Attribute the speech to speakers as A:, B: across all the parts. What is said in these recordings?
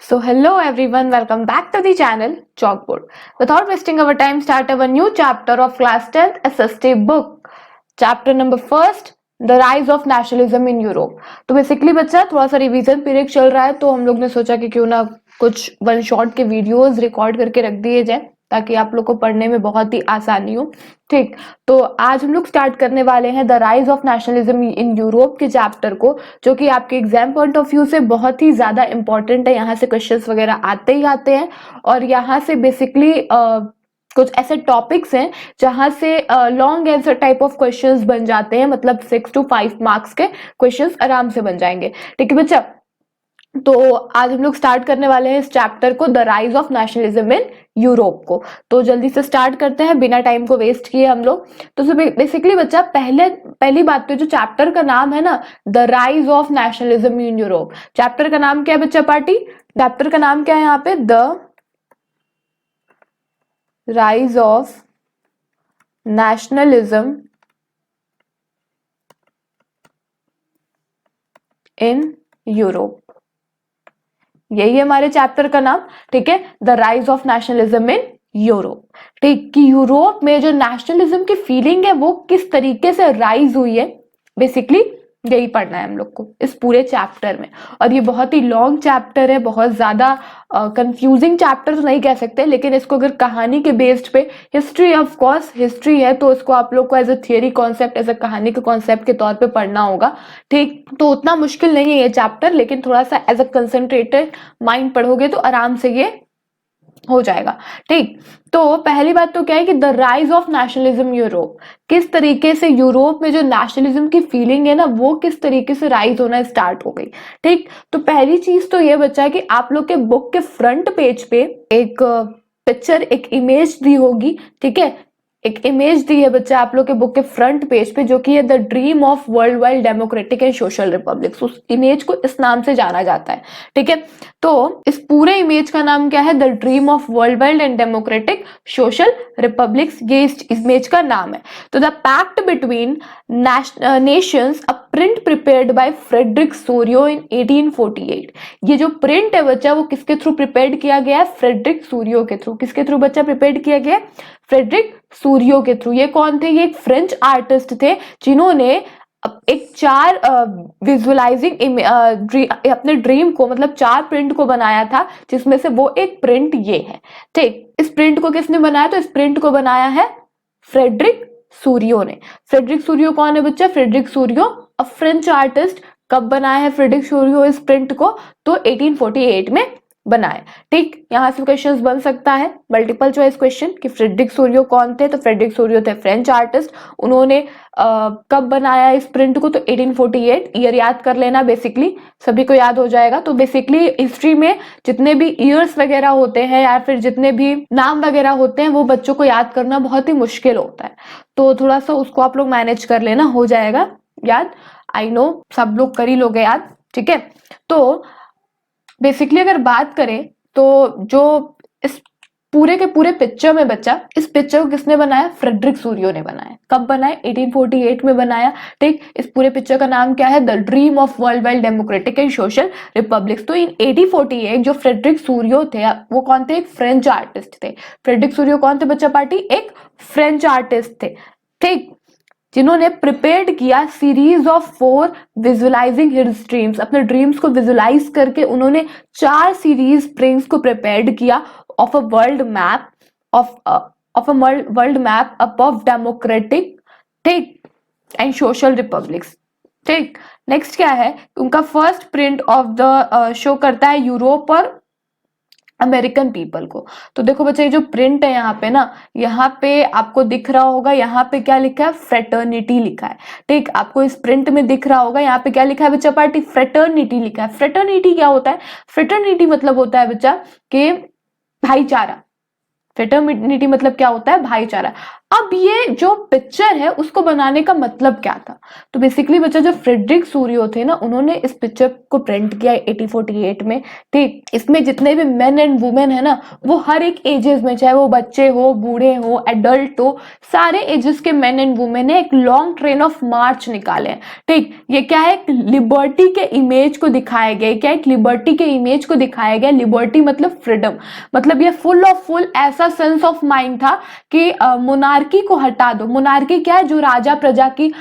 A: So hello everyone, welcome back to the channel Chalkboard. Without wasting our time, start our new chapter of class 10th SST book. Chapter number first, The Rise of Nationalism in Europe. तो basically बच्चा थोड़ा सा revision period चल रहा है, तो हम लोग ने सोचा कि क्यों ना कुछ वन शॉट के वीडियोस रिकॉर्ड करके रख दिए जाए ताकि आप लोग को पढ़ने में बहुत ही आसानी हो। ठीक, तो आज हम लोग स्टार्ट करने वाले हैं the rise of nationalism in Europe के चैप्टर को, जो कि आपके एग्जाम पॉइंट ऑफ व्यू से बहुत ही ज्यादा इंपॉर्टेंट है। यहाँ से क्वेश्चंस वगैरह आते ही आते हैं और यहाँ से बेसिकली कुछ ऐसे टॉपिक्स हैं जहां से long answer type of questions बन जाते हैं, मतलब 6 to 5 मार्क्स के क्वेश्चंस आराम से बन जाएंगे। ठीक है बच्चा, तो आज हम लोग स्टार्ट करने वाले हैं इस चैप्टर को, the rise of nationalism in Europe को। तो जल्दी से स्टार्ट करते हैं बिना टाइम को वेस्ट किए हम लोग। तो बेसिकली बच्चा पहली बात तो जो चैप्टर का नाम है ना, the rise of nationalism in Europe, chapter का नाम क्या है बच्चा पार्टी? चैप्टर का नाम क्या है यहाँ पे? The rise of nationalism in Europe, यही है हमारे चैप्टर का नाम। ठीक है, the rise of nationalism in Europe. ठीक, कि यूरोप में जो नेशनलिज्म की फीलिंग है वो किस तरीके से राइज हुई है, बेसिकली यही पढ़ना है हम लोग को इस पूरे चैप्टर में। और ये बहुत ही लॉन्ग चैप्टर है, बहुत ज्यादा कंफ्यूजिंग चैप्टर तो नहीं कह सकते, लेकिन इसको अगर कहानी के बेस्ड पे, हिस्ट्री ऑफ कोर्स हिस्ट्री है, तो इसको आप लोग को as a theory concept, as a कहानी के कॉन्सेप्ट के तौर पे पढ़ना होगा। ठीक, तो उतना मुश्किल नहीं है ये चैप्टर, लेकिन थोड़ा सा एज अ कंसंट्रेटेड माइंड पढ़ोगे तो आराम से ये हो जाएगा। ठीक, तो पहली बात तो क्या है कि the rise of nationalism Europe, किस तरीके से यूरोप में जो नेशनलिज्म की फीलिंग है ना, वो किस तरीके से राइज होना स्टार्ट हो गई। ठीक, तो पहली चीज तो ये बच्चा है कि आप लोग के बुक के फ्रंट पेज पे एक पिक्चर, एक इमेज दी होगी। ठीक है, एक इमेज दी है बच्चा आप लोग के बुक के फ्रंट पेज पे, जो कि है the dream of world wide democratic and social republics. उस इमेज को इस नाम से जाना जाता है। ठीक है, तो इस पूरे इमेज का नाम क्या है? The dream of world wide and democratic social republics, ये इस इमेज का नाम है। तो the pact between nations, a print prepared by Frederic Sorrieu in 1848। ये जो प्रिंट है बच्चा वो किसके थ्रू प्रिपेयर्ड किया गया है? फ्रेडरिक सूरियो के थ्रू। किसके थ्रू बच्चा प्रिपेयर्ड किया गया? फ्रेडरिक सूरियो के थ्रू। ये कौन थे? ये एक फ्रेंच आर्टिस्ट थे जिन्होंने एक 4 विजुअलाइजिंग अपने ड्रीम को, मतलब 4 प्रिंट को बनाया था, जिसमें से वो एक प्रिंट ये है। ठीक, इस प्रिंट को किसने बनाया? तो इस प्रिंट को बनाया है फ्रेडरिक सूरियो ने। फ्रेडरिक सूरियो कौन है बच्चा? Frederic Sorrieu a French artist. कब बनाया है फ्रेडरिक सूरियो इस प्रिंट को? तो 1848 में बनाए। ठीक, यहां से क्वेश्चंस बन सकता है मल्टीपल चॉइस क्वेश्चन कि फ्रेडरिक सूरियो कौन थे? तो फ्रेडरिक सूरियो थे फ्रेंच आर्टिस्ट। उन्होंने कब बनाया इस प्रिंट को? तो 1848। ईयर याद कर लेना, बेसिकली सभी को याद हो जाएगा। तो बेसिकली हिस्ट्री में जितने भी ईयर्स वगैरह होते हैं या फिर जितने भी नाम वगैरह होते हैं, वो बच्चों को याद करना बहुत ही मुश्किल होता है, तो थोड़ा सा उसको आप लोग मैनेज कर लेना, हो जाएगा याद। आई नो सब लोग कर ही लोगे याद। ठीक है, तो बेसिकली अगर बात करें तो जो इस पूरे के पूरे पिक्चर में बच्चा, इस पिक्चर को किसने बनाया? फ्रेडरिक सूरियो ने बनाया। कब बनाया? 1848 में बनाया। ठीक, इस पूरे पिक्चर का नाम क्या है? The dream of world wide democratic and social republics. तो इन 1848 जो फ्रेडरिक सूरियो थे, वो कौन थे? एक फ्रेंच आर्टिस्ट थे। फ्रेडरिक सूरियो कौन थे बच्चा पार्टी? एक फ्रेंच आर्टिस्ट थे। ठीक, जिन्होंने प्रिपेयर्ड किया series of 4 visualising his dreams. अपने ड्रीम्स को विजुअलाइज करके उन्होंने 4 सीरीज ड्रीम्स को प्रिपेयर्ड किया of a world map, of a world map up of democratic, ठीक, एंड सोशल रिपब्लिक्स। ठीक, नेक्स्ट क्या है? उनका first print of the show करता है यूरोप और अमेरिकन पीपल को। तो देखो बच्चे, ये जो प्रिंट है यहाँ पे ना, यहाँ पे आपको दिख रहा होगा, यहाँ पे क्या लिखा है? फ्रेटर्निटी लिखा है। ठीक, आपको इस प्रिंट में दिख रहा होगा, यहाँ पे क्या लिखा है बच्चा पार्टी? फ्रेटर्निटी लिखा है। फ्रेटर्निटी क्या होता है? फ्रेटर्निटी मतलब होता है बच्चा कि भाईचारा। फ्रेटर्निटी मतलब क्या होता है? भाईचारा। अब ये जो पिक्चर है उसको बनाने का मतलब क्या था? तो बेसिकली बच्चा जो फ्रेडरिक सूरियो थे ना, उन्होंने इस पिक्चर को प्रिंट किया 1848 में। ठीक, इसमें जितने भी मेन एंड वुमेन है ना, वो हर एक एजेस में, चाहे वो बच्चे हो, बूढ़े हो, एडल्ट हो, सारे एजेस के मेन एंड वुमेन ने एक लॉन्ग ट्रेन ऑफ मार्च निकाले हैं। ठीक, ये क्या है? एक लिबर्टी के इमेज को दिखाया गया। क्या? एक लिबर्टी के इमेज को दिखाया गया। लिबर्टी मतलब फ्रीडम, मतलब ये फुल ऑफ फुल ऐसा सेंस ऑफ माइंड था कि मोनार्की को हटा दो। मोनार्की क्या है? जो राजा प्रजा की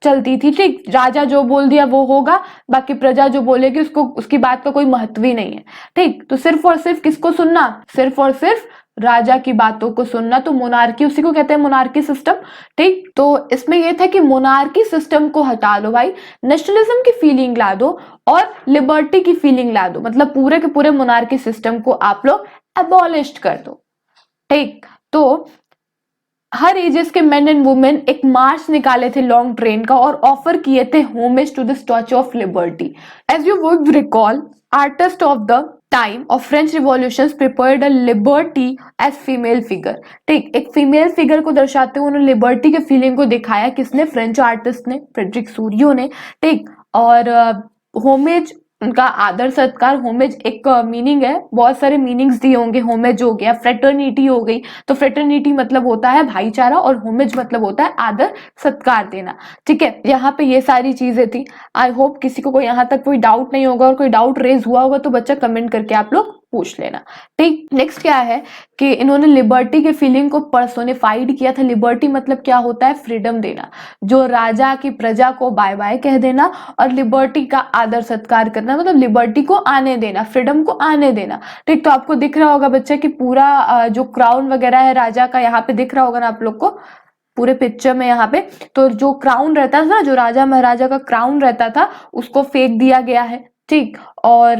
A: चलती थी। ठीक, राजा जो बोल दिया वो होगा, बाकी प्रजा जो बोलेगी उसको, उसकी बात का कोई महत्व ही नहीं है। ठीक, तो सिर्फ और सिर्फ किसको सुनना? सिर्फ और सिर्फ राजा की बातों को सुनना। तो मोनार्की उसी को कहते हैं, मोनार्की सिस्टम। ठीक, तो इसमें यह था कि मोनार्की सिस्टम को हटा दो भाई, नेशनलिज्म की फीलिंग ला दो और लिबर्टी की फीलिंग ला दो, मतलब पूरे के पूरे मोनार्की सिस्टम को आप लोग एबॉलिश कर दो। ठीक, तो हर एजेस के मेन एंड वुमेन एक मार्च निकाले थे लॉन्ग ट्रेन का और ऑफर किए थे homage to the Statue of Liberty. As you would recall, artist of the time of French revolution prepared a liberty as female figure. ठीक, एक फीमेल फिगर को दर्शाते हुए उन्होंने लिबर्टी के फीलिंग को दिखाया। किसने? फ्रेंच आर्टिस्ट ने, फ्रेडरिक सूरियो ने। ठीक, और होमेज, उनका आदर सत्कार, होमेज एक मीनिंग है, बहुत सारे मीनिंग्स दिए होंगे। होमेज हो गया, फ्रेटर्निटी हो गई, तो फ्रेटर्निटी मतलब होता है भाईचारा और होमेज मतलब होता है आदर सत्कार देना। ठीक है, यहाँ पे ये सारी चीजें थी। आई होप किसी को कोई यहाँ तक कोई डाउट नहीं होगा, और कोई डाउट रेज हुआ होगा तो बच्चा कमेंट करके आप लोग पूछ लेना। ठीक, नेक्स्ट क्या है कि इन्होंने लिबर्टी के फीलिंग को पर्सोनिफाइड किया था। लिबर्टी मतलब क्या होता है? फ्रीडम देना, जो राजा की प्रजा को बाय बाय कह देना, और लिबर्टी का आदर सत्कार करना, मतलब लिबर्टी को आने देना, फ्रीडम को आने देना। ठीक, तो आपको दिख रहा होगा बच्चा कि पूरा जो क्राउन वगैरह है राजा का, यहाँ पे दिख रहा होगा ना आप लोग को पूरे पिक्चर में। यहाँ पे तो जो क्राउन रहता था, जो राजा महाराजा का क्राउन रहता था, उसको फेंक दिया गया है। ठीक, और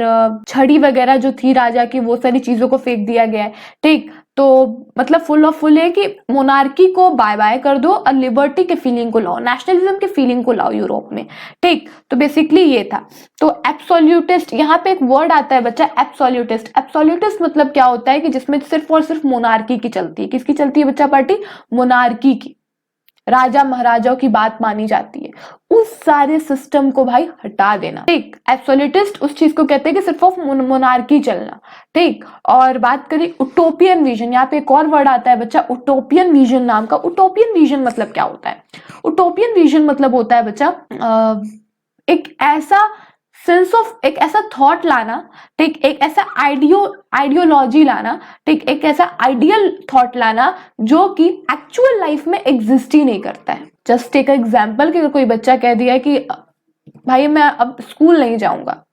A: छड़ी वगैरह जो थी राजा की, वो सारी चीजों को फेंक दिया गया है। ठीक, तो मतलब फुल ऑफ फुल है कि मोनार्की को बाय बाय कर दो और लिबर्टी के फीलिंग को लाओ, नेशनलिज्म के फीलिंग को लाओ यूरोप में। ठीक, तो बेसिकली ये था। तो एब्सोल्यूटिस्ट, यहाँ पे एक वर्ड आता है बच्चा, एब्सोल्यूटिस्ट। एब्सोल्यूटिस्ट मतलब क्या होता है कि जिसमें सिर्फ और सिर्फ मोनार्की की चलती है। किसकी चलती है बच्चा? पार्टी मोनार्की की, राजा महाराजाओं की बात मानी जाती है। उस सारे सिस्टम को भाई हटा देना। ठीक, एब्सोल्यूटिस्ट उस चीज को कहते हैं कि सिर्फ ऑफ मोनार्की चलना। ठीक, और बात करें उटोपियन विजन, यहाँ पे एक और वर्ड आता है बच्चा, उटोपियन विजन नाम का। उटोपियन विजन मतलब क्या होता है? उटोपियन विजन मतलब होता है बच्चा एक ऐसा सेंस ऑफ, एक ऐसा थॉट लाना। ठीक, एक ऐसा आइडियोलॉजी लाना। ठीक, एक ऐसा आइडियल थॉट लाना जो कि एक्चुअल लाइफ में एग्जिस्ट ही नहीं करता है। जस्ट टेक एग्जाम्पल कि कोई बच्चा कह दिया कि भाई मैं अब स्कूल नहीं जाऊंगा।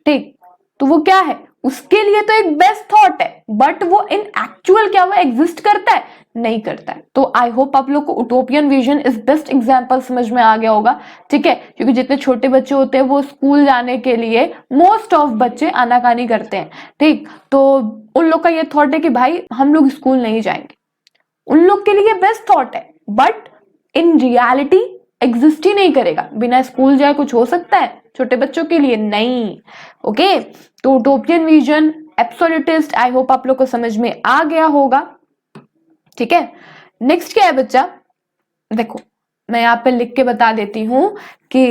A: ठीक, तो वो क्या है? उसके लिए तो एक बेस्ट थॉट है, बट वो इन एक्चुअल क्या वो एग्जिस्ट करता है? नहीं करता है। तो आई होप आप लोग को उटोपियन विजन इज बेस्ट एग्जांपल समझ में आ गया होगा। ठीक है, क्योंकि जितने छोटे बच्चे होते हैं वो स्कूल जाने के लिए मोस्ट ऑफ बच्चे आनाकानी करते हैं। ठीक, तो उन लोग का ये थॉट है कि भाई हम लोग स्कूल नहीं जाएंगे। उन लोग के लिए बेस्ट थॉट है, बट इन रियलिटी एग्जिस्ट ही नहीं करेगा। बिना स्कूल जाए कुछ हो सकता है छोटे बच्चों के लिए? नहीं। ओके, तो उटोपियन विजन, एब्सोल्यूटिस्ट, आई होप आप लोग को समझ में आ गया होगा। ठीक है, नेक्स्ट क्या है बच्चा? देखो मैं यहाँ पे लिख के बता देती हूं कि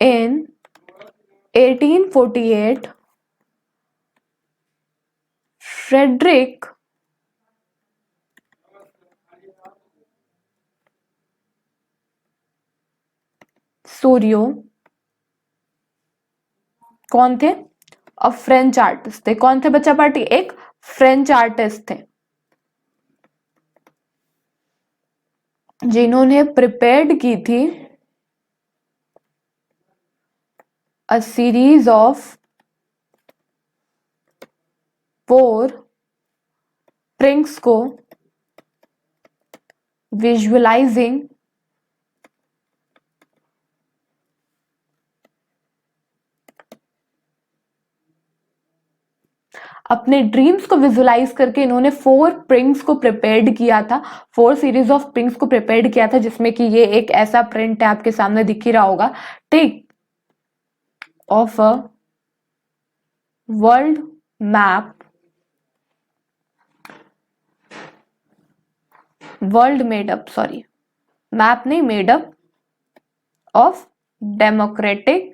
A: इन 1848 फ्रेडरिक सूरियो कौन थे? और फ्रेंच आर्टिस्ट थे। कौन थे बच्चा पार्टी? एक फ्रेंच आर्टिस्ट थे जिन्होंने प्रिपेयर्ड की थी अ सीरीज ऑफ 4 प्रिंट्स को विजुअलाइजिंग अपने ड्रीम्स को विजुअलाइज करके इन्होंने 4 प्रिंट्स को प्रिपेयर्ड किया था, 4 सीरीज ऑफ प्रिंट्स को प्रिपेयर्ड किया था, जिसमें कि ये एक ऐसा प्रिंट है आपके सामने दिख ही रहा होगा। ठीक, of a world map world made up, sorry map नहीं, made up of democratic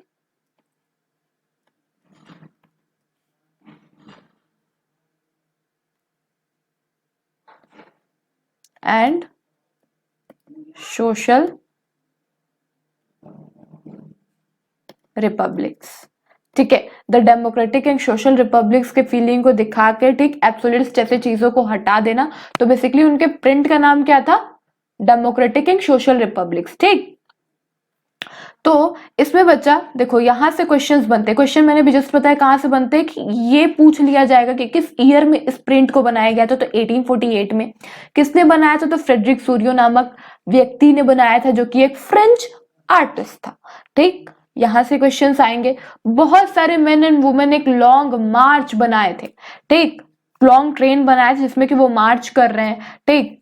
A: and social republics. ठीक है, the democratic and social republics के फीलिंग को दिखा के, ठीक, एब्सोल्यूट्स जैसे चीजों को हटा देना। तो बेसिकली उनके प्रिंट का नाम क्या था? Democratic and social republics. ठीक, तो इसमें बच्चा देखो यहां से क्वेश्चंस बनते हैं। क्वेश्चन मैंने भी जस्ट बताया कहां से बनते हैं, कि ये पूछ लिया जाएगा कि किस ईयर में इस प्रिंट को बनाया गया था। तो 1848 में। किसने बनाया था? तो फ्रेडरिक सूरियो नामक व्यक्ति ने बनाया था, जो कि एक फ्रेंच आर्टिस्ट था। ठीक, यहां से क्वेश्चंस आएंगे। बहुत सारे मेन एंड वुमेन एक लॉन्ग मार्च बनाए थे। ठीक, लॉन्ग ट्रेन बनाया था जिसमें कि वो मार्च कर रहे हैं। ठीक,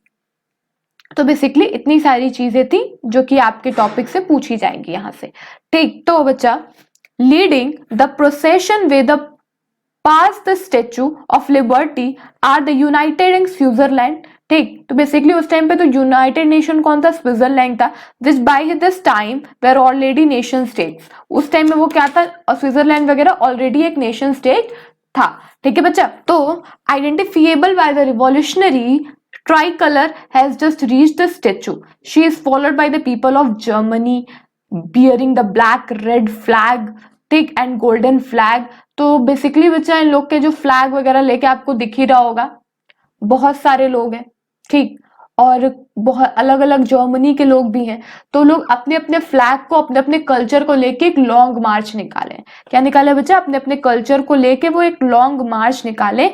A: तो बेसिकली इतनी सारी चीजें थी जो कि आपके टॉपिक से पूछी जाएंगी यहां से। ठीक, तो बच्चा leading the procession way the pass the statue of liberty are the united and Switzerland. ठीक, तो बेसिकली उस टाइम पे तो यूनाइटेड नेशन कौन था? स्विट्जरलैंड था। Which by this time were already nation states. उस टाइम में वो क्या था? स्विट्जरलैंड वगैरह ऑलरेडी एक नेशन स्टेट था। ठीक है बच्चा, तो identifiable by the revolutionary tricolor has just reached the statue. She is followed by the people of Germany bearing the black red flag, ठीक, and golden flag. तो बेसिकली बच्चा इन लोग के जो फ्लैग वगैरह लेके आपको दिख ही रहा होगा, बहुत सारे लोग हैं। ठीक, और बहुत अलग अलग जर्मनी के लोग भी हैं। तो लोग अपने अपने फ्लैग को, अपने अपने कल्चर को लेके एक लॉन्ग मार्च निकाले। क्या निकाले बच्चा? अपने अपने कल्चर को लेके वो एक लॉन्ग मार्च निकाले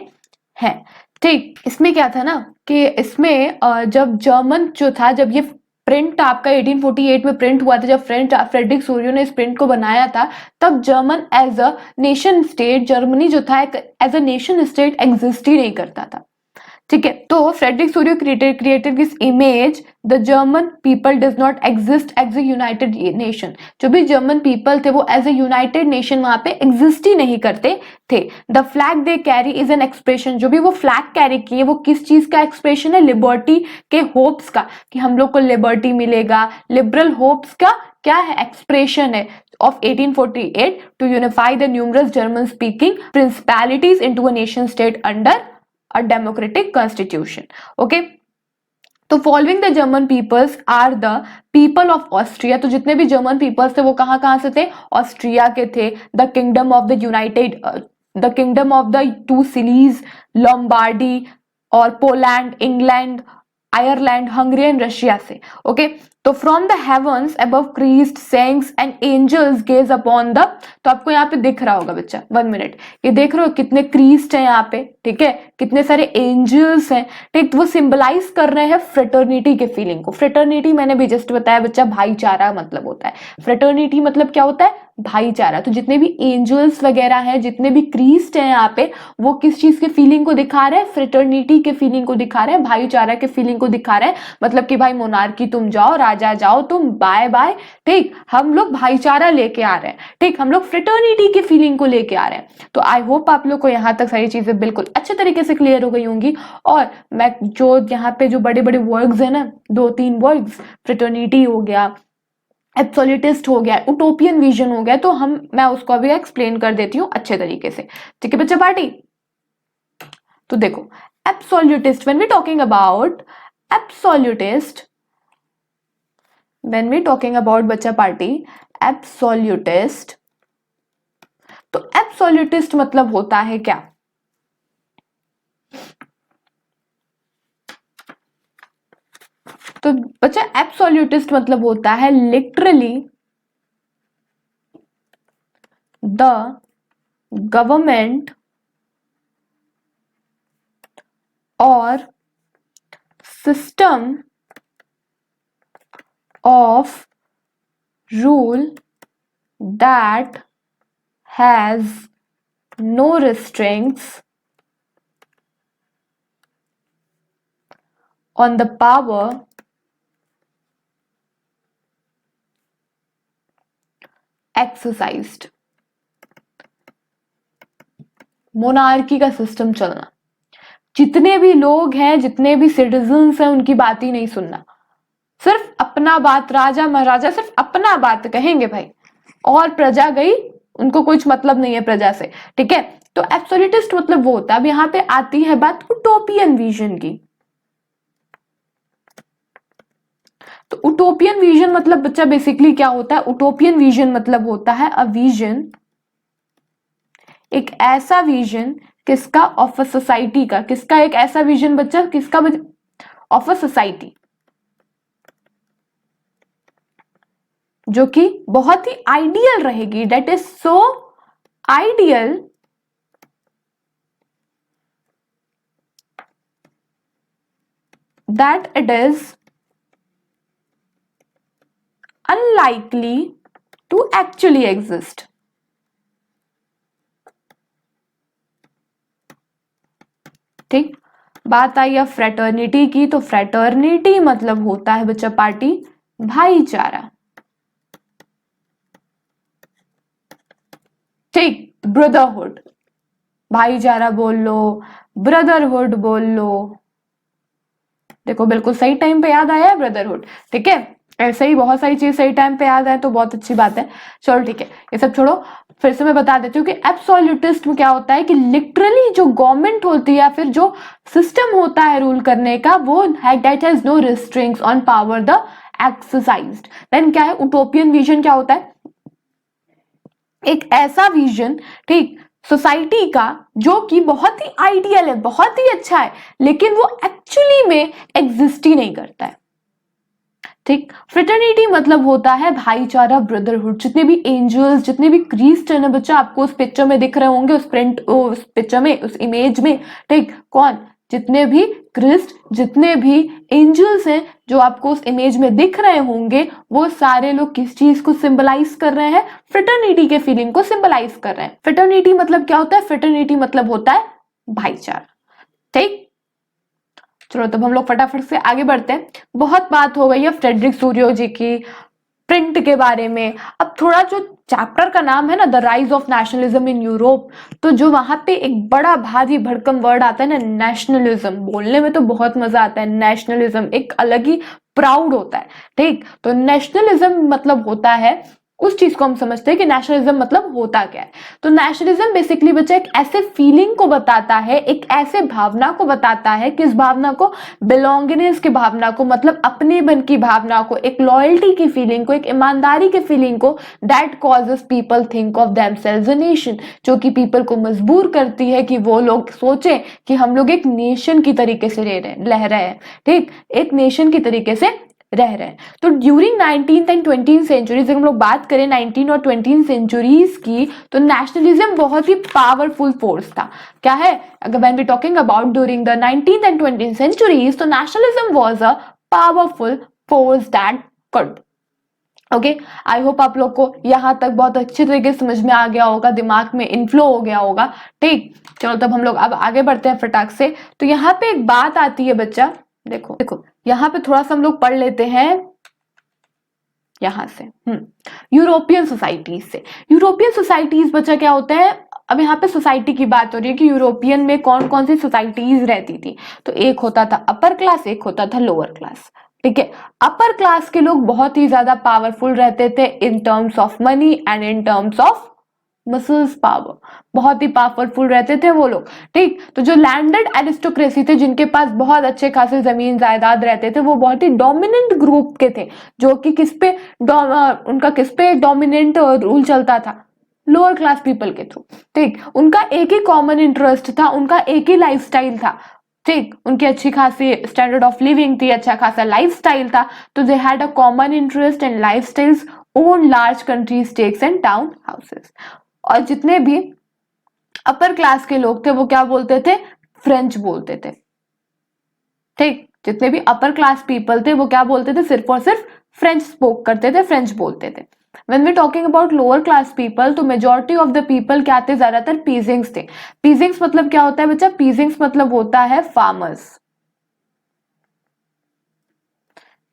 A: हैं। ठीक, इसमें क्या था ना कि इसमें जब जर्मन जो था, जब ये प्रिंट आपका 1848 में प्रिंट हुआ था, जब फ्रेडरिक सूरियो ने इस प्रिंट को बनाया था, तब German as a nation state, Germany जो था as a nation state exist ही नहीं करता था। ठीक है, तो Frederic Sorrieu created this image the German people does not exist as a united nation. जो भी जर्मन पीपल थे वो एज ए यूनाइटेड नेशन वहां पे एग्जिस्ट ही नहीं करते थे। The flag they carry is an expression. जो भी वो फ्लैग कैरी किए वो किस चीज का एक्सप्रेशन है? लिबर्टी के होप्स का, कि हम लोग को लिबर्टी मिलेगा। लिबरल होप्स का क्या है? एक्सप्रेशन है of 1848 to unify the numerous German speaking principalities into a nation state under a democratic constitution. Okay, तो following the German peoples are the people of Austria. तो जितने भी जर्मन पीपल्स थे वो कहां कहां से थे? ऑस्ट्रिया के थे। The kingdom of the united, the kingdom of the two Sicilies, Lombardy और Poland, England, Ireland, Hungary and Russia से। ओके, तो from the heavens above Christ saints and angels gaze upon the. तो आपको यहाँ पे दिख रहा होगा बच्चा, 1 मिनट, ये देख रहे हो कितने क्रीज्ड है यहाँ पे, ठीक है, कितने सारे एंजल्स हैं। ठीक, वो सिंबलाइज कर रहे हैं फ्रेटर्निटी के फीलिंग को। फ्रेटर्निटी मैंने भी जस्ट बताया बच्चा, भाईचारा मतलब होता है। फ्रेटर्निटी मतलब क्या होता है? भाईचारा। तो जितने भी एंजल्स वगैरह हैं, जितने भी क्रीस्ट हैं यहाँ पे, वो किस चीज के फीलिंग को दिखा रहे हैं? फ्रेटर्निटी के फीलिंग को दिखा रहे हैं, भाईचारा के फीलिंग को दिखा रहे हैं। मतलब कि भाई मोनार्की तुम जाओ, राजा जाओ तुम, बाय बाय। ठीक, हम लोग भाईचारा लेके आ रहे हैं। ठीक, हम लोग फ्रेटर्निटी के फीलिंग को लेके आ रहे हैं। तो आई होप आप लोग को यहाँ तक सारी चीजें बिल्कुल अच्छे तरीके से क्लियर हो गई होंगी। और मैं जो यहाँ पे जो बड़े बड़े वर्ड्स है ना, 2-3 वर्ड्स, फ्रेटर्निटी हो गया, एब्सोल्यूटिस्ट हो गया, उटोपियन विजन हो गया, तो मैं उसको अभी एक्सप्लेन कर देती हूँ अच्छे तरीके से। ठीक है बच्चा पार्टी, तो देखो absolutist, when we talking about absolutist, when we talking about बच्चा पार्टी एब्सोल्यूटिस्ट, तो एब्सोल्यूटिस्ट मतलब होता है क्या? तो बच्चा एब्सोल्यूटिस्ट मतलब होता है literally the government or system of rule that has no restraints on the power exercised। Monarchy का सिस्टम चलना, जितने भी लोग हैं, जितने भी सिटीजन्स हैं, उनकी बात ही नहीं सुनना, सिर्फ अपना बात, राजा महाराजा सिर्फ अपना बात कहेंगे भाई, और प्रजा गई, उनको कुछ मतलब नहीं है प्रजा से, ठीक है। तो एब्सोल्यूटिस्ट मतलब वो होता है। अब यहाँ पे आती है बात उटोपियन विजन की। तो उटोपियन विजन मतलब बच्चा बेसिकली क्या होता है? उटोपियन विजन मतलब होता है अ विजन, एक ऐसा विजन, किसका? ऑफ अ सोसाइटी का। किसका? एक ऐसा विजन बच्चा, किसका? ऑफ अ सोसाइटी, जो कि बहुत ही आइडियल रहेगी, that is so ideal that it is unlikely to actually exist। ठीक, बात आई अब फ्रेटर्निटी की। तो फ्रेटर्निटी मतलब होता है बच्चा पार्टी, भाईचारा। ठीक, ब्रदरहुड, भाईचारा बोल लो, ब्रदरहुड बोल लो। देखो बिल्कुल सही टाइम पे याद आया है ब्रदरहुड, ठीक है। ऐसे ही बहुत सारी चीज सही टाइम पे याद आए तो बहुत अच्छी बात है। चलो ठीक है, ये सब छोड़ो, फिर से मैं बता देती हूँ कि एब्सोल्यूटिस्ट क्या होता है कि लिटरली जो गवर्नमेंट होती है या फिर जो सिस्टम होता है रूल करने का, वो that has no restricts on power the exercised. Then क्या है उटोपियन विजन? क्या होता है? एक ऐसा विजन, ठीक, सोसाइटी का जो कि बहुत ही आइडियल है, बहुत ही अच्छा है, लेकिन वो एक्चुअली में एग्जिस्ट ही नहीं करता है। ठीक, फ्रेटर्निटी मतलब होता है भाईचारा, ब्रदरहुड। जितने भी एंजल्स, जितने भी क्रिस्ट है ना बच्चा, आपको उस पिक्चर में दिख रहे होंगे, उस प्रिंट, उस पिक्चर में, उस इमेज में, ठीक, कौन? जितने भी क्रिस्ट, जितने भी एंजल्स हैं जो आपको उस इमेज में दिख रहे होंगे, वो सारे लोग किस चीज को सिंबलाइज कर रहे हैं? फ्रेटर्निटी के फीलिंग को सिंबलाइज कर रहे हैं। फ्रेटर्निटी मतलब क्या होता है? फ्रेटर्निटी मतलब होता है भाईचारा। ठीक, चलो तब हम लोग फटाफट से आगे बढ़ते हैं। बहुत बात हो गई है फ्रेडरिक सूरियो जी की, प्रिंट के बारे में। अब थोड़ा जो चैप्टर का नाम है ना, the rise of nationalism in Europe, तो जो वहां पे एक बड़ा भारी भड़कम वर्ड आता है ना, नेशनलिज्म, बोलने में तो बहुत मजा आता है। नेशनलिज्म एक अलग ही प्राउड होता है। ठीक, तो नेशनलिज्म मतलब होता है, उस चीज को हम समझते हैं कि नेशनलिज्म मतलब होता क्या है। तो नेशनलिज्म बेसिकली बच्चा एक ऐसे फीलिंग को बताता है, एक ऐसे भावना को बताता है, किस भावना को? बिलोंगिंगनेस की भावना को, मतलब अपनेपन की भावना को, एक लॉयल्टी की फीलिंग को, एक ईमानदारी की फीलिंग को, that causes people think of themselves a nation, जो कि पीपल को मजबूर करती है कि वो लोग सोचें कि हम लोग एक नेशन की तरीके से रह रहे हैं। ठीक, एक नेशन की तरीके से रह रहे हैं। तो during 19th and 20th centuries, अगर हम लोग बात करें 19 और 20th सेंचुरीज की, तो नेशनलिज्म बहुत ही पावरफुल फोर्स था। क्या है? अगर when we talking about during the 19th and 20th centuries, तो nationalism was a powerful force that could. Okay, I hope आप लोग को यहां तक बहुत अच्छी तरीके से समझ में आ गया होगा, दिमाग में इनफ्लो हो गया होगा। ठीक, चलो तब हम लोग अब आगे बढ़ते हैं फटाक से। तो यहाँ पे एक बात आती है बच्चा, देखो देखो यहाँ पे थोड़ा सा हम लोग पढ़ लेते हैं यहां से, यूरोपियन सोसाइटीज से। यूरोपियन सोसाइटीज बच्चा क्या होता है? अब यहाँ पे सोसाइटी की बात हो रही है कि यूरोपियन में कौन कौन सी सोसाइटीज रहती थी। तो एक होता था अपर क्लास, एक होता था लोअर क्लास। ठीक है, अपर क्लास के लोग बहुत ही ज्यादा पावरफुल रहते थे in terms of money and in terms of muscles power, बहुत ही पावरफुल रहते थे वो लोग। ठीक, तो जो लैंडेड एरिस्टोक्रेसी थे, जिनके पास बहुत अच्छे खासे जमीन जायदाद रहते थे, वो बहुत ही डोमिनेंट ग्रुप के थे, जो कि उनका किस पे डोमिनेंट रूल चलता था? लोअर क्लास पीपल के थ्रू। ठीक, उनका एक ही कॉमन इंटरेस्ट था, उनका एक ही लाइफस्टाइल था। ठीक, उनकी अच्छी खासी स्टैंडर्ड ऑफ लिविंग थी, अच्छा खासा लाइफस्टाइल था। तो they had a common interest and lifestyles, own large country stakes and town houses. और जितने भी अपर क्लास के लोग थे वो क्या बोलते थे? फ्रेंच बोलते थे। ठीक, जितने भी अपर क्लास पीपल थे वो क्या बोलते थे? सिर्फ और सिर्फ फ्रेंच स्पोक करते थे, फ्रेंच बोलते थे। When we're talking about lower class people, तो मेजोरिटी ऑफ द पीपल क्या थे? ज्यादातर पीजिंग्स थे। पीजिंग्स मतलब क्या होता है बच्चा? पीजिंग्स मतलब होता है फार्मर्स,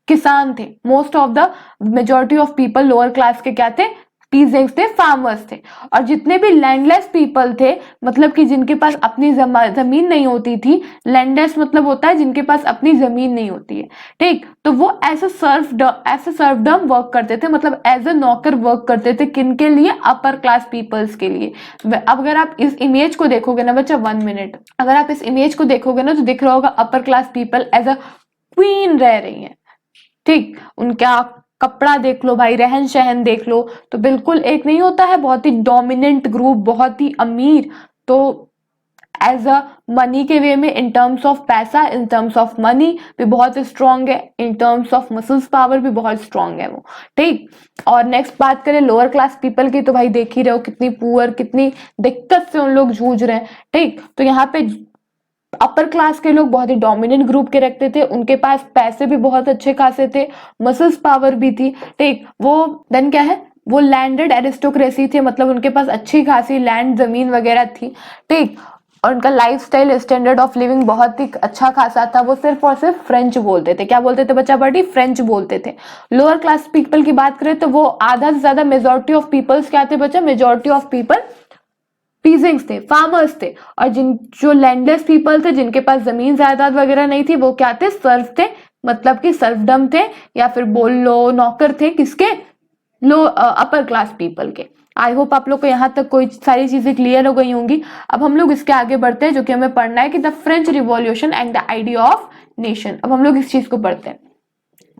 A: किसान थे। Most of the majority of people lower class के क्या थे? पीजेंट्स थे, फार्मर्स थे। और जितने भी लैंडलेस पीपल थे, मतलब कि जिनके पास अपनी जमीन नहीं होती थी, लैंडलेस मतलब होता है जिनके पास अपनी जमीन नहीं होती है, ठीक, तो वो एज ए सर्वडम वर्क करते थे, मतलब एज ए नौकर वर्क करते थे, किनके लिए? अपर क्लास पीपल्स के लिए। अब अगर आप इस इमेज को देखोगे ना बच्चा, 1 मिनट, अगर आप इस इमेज को देखोगे ना तो दिख रहा होगा upper class people as a queen रह रही है, ठीक, उनका कपड़ा देख लो भाई, रहन सहन देख लो, तो बिल्कुल एक नहीं होता है बहुत ही डोमिनेंट ग्रुप, बहुत ही अमीर, तो एज अ मनी के वे में, इन टर्म्स ऑफ पैसा, इन टर्म्स ऑफ मनी भी बहुत स्ट्रांग है, in terms of muscles power भी बहुत स्ट्रांग है वो, ठीक। और नेक्स्ट बात करें लोअर क्लास पीपल की, तो भाई देख ही रहे हो कितनी पुअर, कितनी दिक्कत से उन लोग जूझ रहे हैं, ठीक। तो यहाँ पे अपर क्लास के लोग बहुत ही डोमिनेंट ग्रुप के रखते थे, उनके पास पैसे भी बहुत अच्छे खासे थे, मसल्स पावर भी थी, ठीक। वो देन क्या है, वो लैंडेड एरिस्टोक्रेसी थे, मतलब उनके पास अच्छी खासी लैंड जमीन वगैरह थी, ठीक। और उनका लाइफस्टाइल स्टैंडर्ड ऑफ लिविंग बहुत ही अच्छा खासा था। वो सिर्फ और सिर्फ फ्रेंच बोलते थे। क्या बोलते थे बच्चा पार्टी? फ्रेंच बोलते थे। लोअर क्लास पीपल की बात करें तो वो आधा से ज्यादा मेजोरिटी ऑफ पीपल्स क्या थे बच्चा? मेजोरिटी ऑफ पीपल पीजेंट्स थे, फार्मर्स थे। और जो लैंडलेस पीपल थे, जिनके पास जमीन जायदाद वगैरह नहीं थी, वो क्या थे? सर्व थे, मतलब कि सर्वडम थे, या फिर बोल लो नौकर थे, किसके? अपर क्लास पीपल के। आई होप आप लोग को यहाँ तक कोई सारी चीजें क्लियर हो गई होंगी। अब हम लोग इसके आगे बढ़ते हैं, जो कि हमें पढ़ना है कि the French revolution and the idea of nation. अब हम लोग इस चीज को पढ़ते हैं।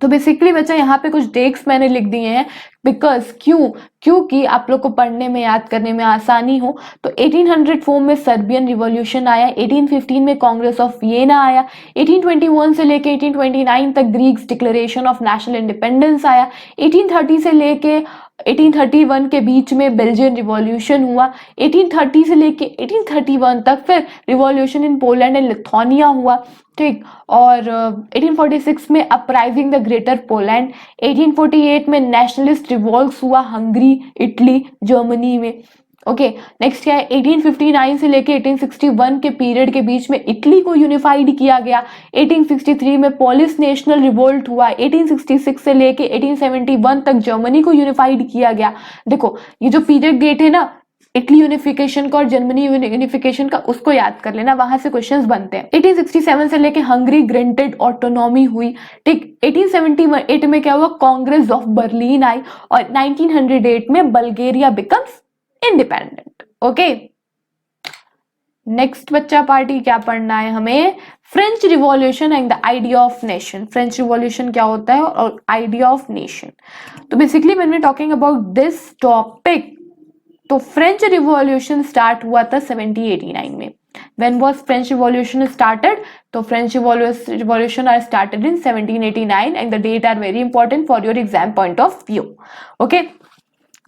A: तो बेसिकली बच्चा यहाँ पे कुछ डेट्स मैंने लिख दिए हैं, बिकॉज क्योंकि आप लोग को पढ़ने में, याद करने में आसानी हो। तो 1804 में सर्बियन रिवॉल्यूशन आया, 1815 में कांग्रेस ऑफ वियना आया, 1821 से लेके 1829 तक Greeks declaration of national independence आया, 1830 से लेके 1831 के बीच में बेल्जियन रिवॉल्यूशन हुआ, 1830 से लेके 1831 तक फिर revolution in Poland and Lithuania हुआ, ठीक। और 1846 में अपराइजिंग द ग्रेटर पोलैंड, 1848 में नेशनलिस्ट रिवॉल्ट्स हुआ हंगरी, इटली, जर्मनी में। ओके, नेक्स्ट क्या है? 1859 से लेके 1861 के पीरियड के बीच में इटली को यूनिफाइड किया गया, 1863 में पोलिश नेशनल रिवोल्ट हुआ, 1866 से लेके 1871 तक जर्मनी को यूनिफाइड किया गया। देखो ये जो पीरियड डेट है ना, इटली यूनिफिकेशन का और जर्मनी यूनिफिकेशन का, उसको याद कर लेना, वहां से क्वेश्चंस बनते हैं। 1867 से लेके हंगरी ग्रेंटेड ऑटोनॉमी हुई, ठीक। 1878 में क्या हुआ? कांग्रेस ऑफ बर्लिन आई, और 1908 में Bulgaria becomes independent. Okay, next बच्चा पार्टी क्या पढ़ना है हमें? French revolution and the idea of nation. French revolution क्या होता है और आइडिया ऑफ नेशन। तो basically when we talking about this topic, तो फ्रेंच रिवॉल्यूशन स्टार्ट हुआ था 1789 में। When was French Revolution started? तो French Revolution are started in 1789 and the date are very important for your exam point of view. Okay?